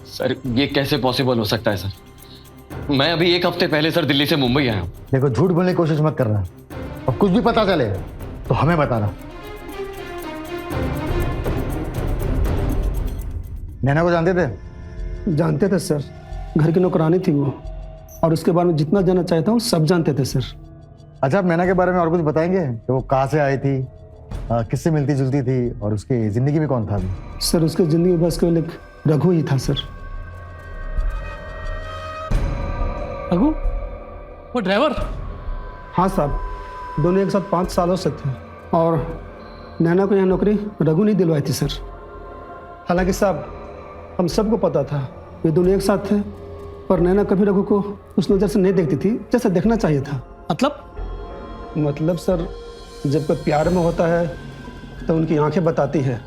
Speaker 14: सर ये कैसे पॉसिबल हो सकता है सर? मैं अभी 1 हफ्ते पहले सर दिल्ली से मुंबई आया हूँ।
Speaker 17: देखो, झूठ बोलने की कोशिश मत करना, और कुछ भी पता चले तो हमें बताना। नैना को जानते थे?
Speaker 20: जानते थे सर, घर की नौकरानी थी वो, और उसके बारे में जितना जानना चाहता हूँ सब जानते थे सर।
Speaker 17: अच्छा, आप नैना के बारे में और कुछ बताएंगे कि वो कहाँ से आई थी, किससे मिलती जुलती थी, और उसकी जिंदगी में कौन था?
Speaker 20: सर उसकी जिंदगी में बस केवल एक रघु ही था सर।
Speaker 19: रघु? वो ड्राइवर?
Speaker 20: हाँ साहब, दोनों एक साथ 5 सालों से थे, और नैना को यहाँ नौकरी रघु नहीं दिलवाई थी सर। हालांकि साहब हम सबको पता था ये दोनों एक साथ थे, पर नैना कभी रघु को उस नज़र से नहीं देखती थी जैसे देखना चाहिए था। मतलब सर, जब कोई प्यार में होता है तो उनकी आंखें बताती है।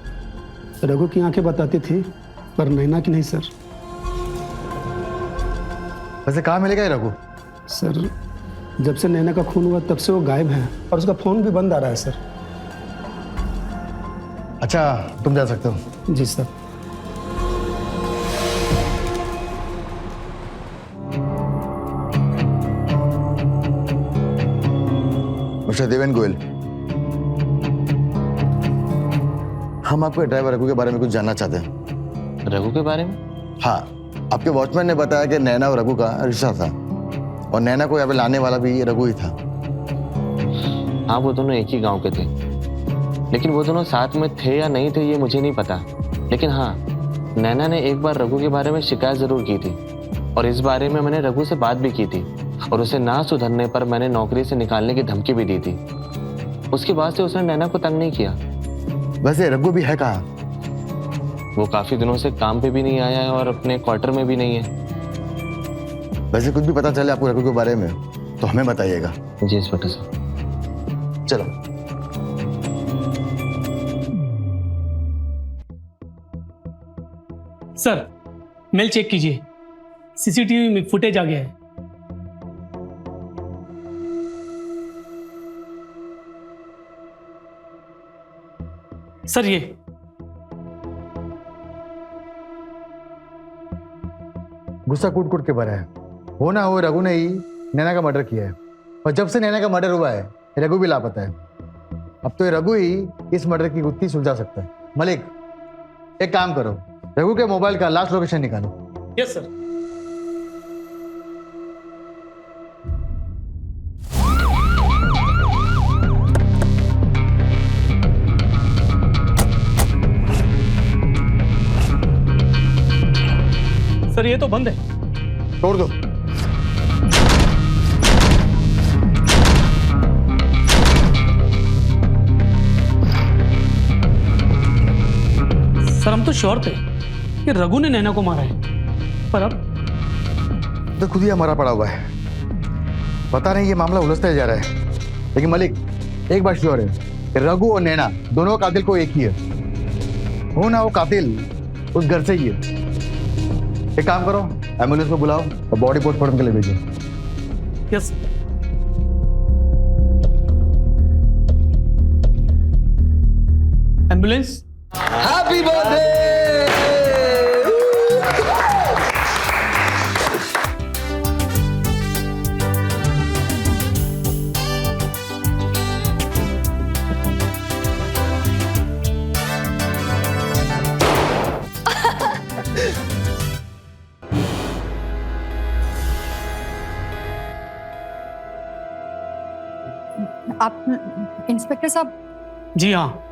Speaker 20: रघु की आंखें बताती थी, पर नैना की नहीं सर।
Speaker 17: वैसे कहाँ मिलेगा ये रघु?
Speaker 20: सर जब से नैना का खून हुआ तब से वो गायब है, और उसका फोन भी बंद आ रहा है सर।
Speaker 17: अच्छा, तुम जा सकते हो।
Speaker 20: जी सर।
Speaker 17: मिस्टर देवेन गोयल, हम आपके ड्राइवर रघु के बारे में कुछ जानना चाहते हैं।
Speaker 13: रघु के बारे में?
Speaker 17: हाँ, आपके वॉचमैन ने बताया कि नैना और रघु का रिश्ता था, और नैना को यहाँ पे लाने वाला भी रघु ही था।
Speaker 13: हाँ, वो दोनों एक ही गांव के थे, लेकिन वो दोनों साथ में थे या नहीं थे ये मुझे नहीं पता। लेकिन हाँ, नैना ने एक बार रघु के बारे में शिकायत जरूर की थी, और इस बारे में मैंने रघु से बात भी की थी, और उसे ना सुधरने पर मैंने नौकरी से निकालने की धमकी भी दी थी। उसके बाद से उसने नैना को तंग नहीं किया।
Speaker 17: वैसे रघु भी है कहाँ?
Speaker 13: वो काफी दिनों से काम पे भी नहीं आया है और अपने क्वार्टर में भी नहीं है।
Speaker 17: वैसे कुछ भी पता चले आपको रघु के बारे में तो हमें बताइएगा।
Speaker 13: जी इंस्पेक्टर साहब।
Speaker 17: चलो।
Speaker 19: सर मेल चेक कीजिए, सीसीटीवी में फुटेज आ गया है। सर ये
Speaker 17: गुस्सा कूट कूट के भरा है। हो ना हो, रघु ने ही नैना का मर्डर किया है, और जब से नैना का मर्डर हुआ है रघु भी लापता है। अब तो ये रघु ही इस मर्डर की गुत्थी सुलझा सकता है। मलिक, एक काम करो, रघु के मोबाइल का लास्ट लोकेशन निकालो।
Speaker 19: Yes sir. सर ये तो बंद है।
Speaker 17: तोड़ दो।
Speaker 19: सर हम तो श्योर थे कि रघु ने नैना को मारा है, पर अब
Speaker 17: तो खुद ही हमारा पड़ा हुआ है। पता नहीं ये मामला उलझता ही जा रहा है, लेकिन मलिक एक बात श्योर है कि रघु और नैना दोनों कातिल को एक ही है। हो ना वो कातिल उस घर से ही है। एक काम करो, एम्बुलेंस को बुलाओ और बॉडी पोस्टमार्टम के लिए भेजो।
Speaker 19: यस। एम्बुलेंस।
Speaker 2: Happy birthday.
Speaker 18: आप इंस्पेक्टर साहब?
Speaker 19: जी हाँ,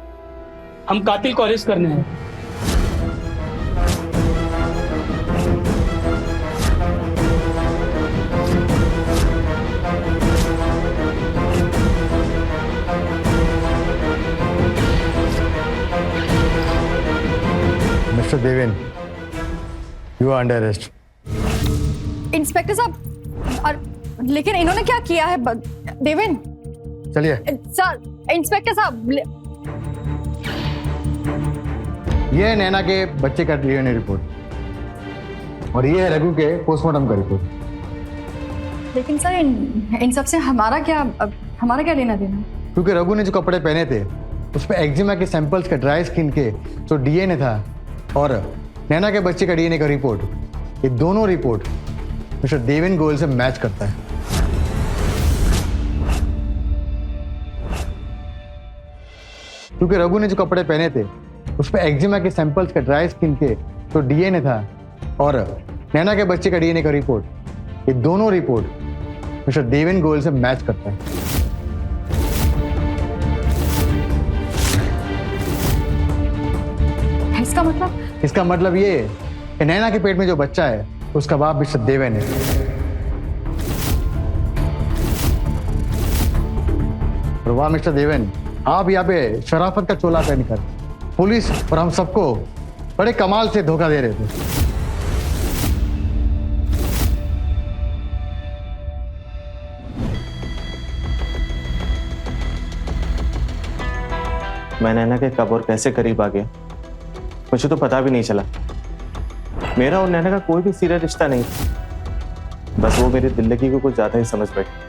Speaker 19: हम कातिल को अरेस्ट करने हैं।
Speaker 17: Mister Deven, you are under arrest.
Speaker 18: Inspector साहब, लेकिन इन्होंने क्या किया है? देवेन
Speaker 17: चलिए।
Speaker 18: सर, इंस्पेक्टर साहब,
Speaker 17: ये है नैना के बच्चे का डीएनए रिपोर्ट और ये है रघु के पोस्टमार्टम का रिपोर्ट।
Speaker 18: लेकिन सर इन सब से हमारा क्या लेना देना?
Speaker 17: क्योंकि रघु ने जो कपड़े पहने थे उस पर एक्जिमा के सैंपल्स का ड्राई स्किन के जो डीएनए था और नैना के बच्चे का डीएनए का रिपोर्ट, ये दोनों रिपोर्ट मिस्टर देवेन गोयल से मैच करता है। क्योंकि रघु ने जो कपड़े पहने थे उस पर एक्जिमा के सैंपल्स का ड्राई स्किन के जो डीएनए था और नैना के बच्चे का डीएनए का रिपोर्ट, ये दोनों रिपोर्ट मिस्टर देवेन गोयल से मैच करता है। इसका मतलब ये है कि नैना के पेट में जो बच्चा है उसका बाप मिस्टर देवेन है। और वाह मिस्टर देवेन, आप यहाँ पे शराफत का चोला पहनकर पुलिस और हम सबको बड़े कमाल से धोखा दे रहे थे।
Speaker 13: मैं नैना के कब और कैसे करीब आ गया मुझे तो पता भी नहीं चला। मेरा और नैना का कोई भी सीरियस रिश्ता नहीं, बस वो मेरी जिंदगी को कुछ ज्यादा ही समझ बैठी।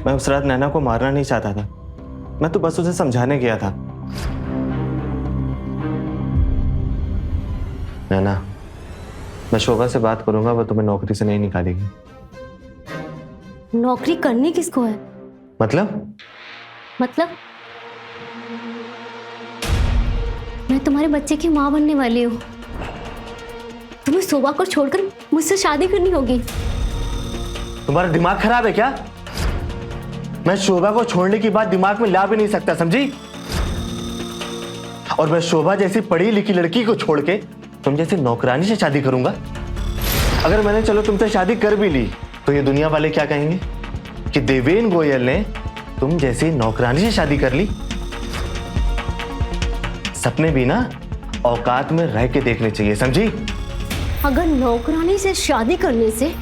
Speaker 13: मैं उस रात नैना को मारना नहीं चाहता था, मैं तो बस उसे समझाने गया था। नैना, मैं शोभा से बात करूंगा, वो तुम्हें नौकरी से नहीं निकालेगी।
Speaker 5: नौकरी करनी किसको है?
Speaker 13: मतलब
Speaker 5: मैं तुम्हारे बच्चे की माँ बनने वाली हूँ। तुम्हें शोभा को छोड़कर मुझसे शादी करनी होगी।
Speaker 13: तुम्हारा दिमाग खराब है क्या? मैं शोभा को छोड़ने की बात दिमाग में ला भी नहीं सकता, समझी? और मैं शोभा जैसी पढ़ी लिखी लड़की को छोड़ के तुम जैसी नौकरानी से शादी करूंगा? अगर मैंने चलो तुमसे शादी कर भी ली तो ये दुनिया वाले क्या कहेंगे कि देवेन गोयल ने तुम जैसी नौकरानी से शादी कर ली। सपने भी ना औकात में रह के देखने चाहिए, समझी?
Speaker 5: अगर नौकरानी से शादी करने से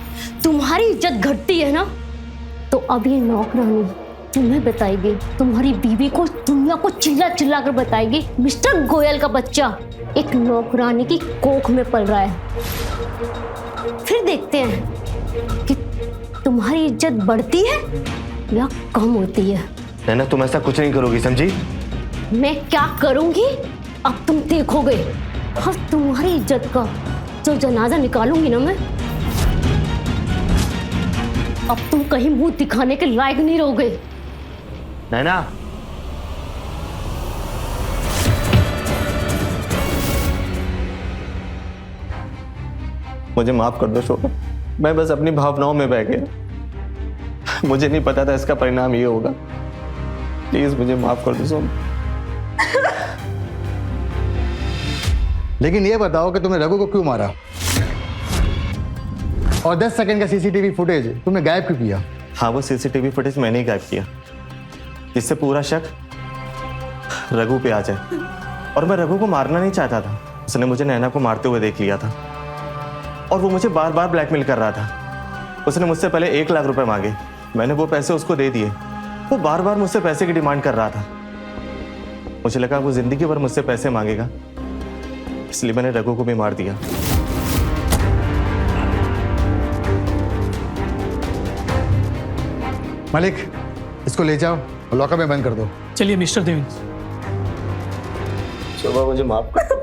Speaker 5: तुम्हारी इज्जत घटती है ना, तो अब ये नौकरानी तुम्हें बताएगी, तुम्हारी बीवी को, दुनिया को चिल्ला चिल्ला कर बताएगी मिस्टर गोयल का बच्चा एक नौकरानी की कोख में पल रहा है। फिर देखते हैं कि तुम्हारी इज्जत बढ़ती है या कम होती है।
Speaker 13: नैना तुम ऐसा कुछ नहीं करोगी, समझी?
Speaker 5: मैं क्या करूंगी अब तुम देखोगे। और तुम्हारी इज्जत का जो जनाजा निकालूंगी ना मैं, अब तुम कहीं मुंह दिखाने के लायक नहीं रहोगे।
Speaker 13: नैना मुझे माफ कर दो शोभा, मैं बस अपनी भावनाओं में बह गया। मुझे नहीं पता था इसका परिणाम ये होगा। प्लीज मुझे माफ कर दो सोम।
Speaker 17: लेकिन ये बताओ कि तुमने रघु को क्यों मारा, और 10 सेकंड का सीसीटीवी फुटेज तुमने गायब क्यों किया?
Speaker 13: हाँ, वो सीसीटीवी फुटेज मैंने ही गायब किया, जिससे पूरा शक रघु पे आ जाए। और मैं रघु को मारना नहीं चाहता था। उसने मुझे नैना को मारते हुए देख लिया था और वो मुझे बार बार ब्लैकमेल कर रहा था। उसने मुझसे पहले 1 लाख रुपए मांगे, मैंने वो पैसे उसको दे दिए। वो बार बार मुझसे पैसे की डिमांड कर रहा था। मुझे लगा वो जिंदगी भर मुझसे पैसे मांगेगा, इसलिए मैंने रघु को भी मार दिया।
Speaker 17: मलिक, इसको ले जाओ और लॉकअप में बंद कर दो।
Speaker 19: चलिए मिस्टर देवेंद्र।
Speaker 13: शोभा मुझे माफ कर।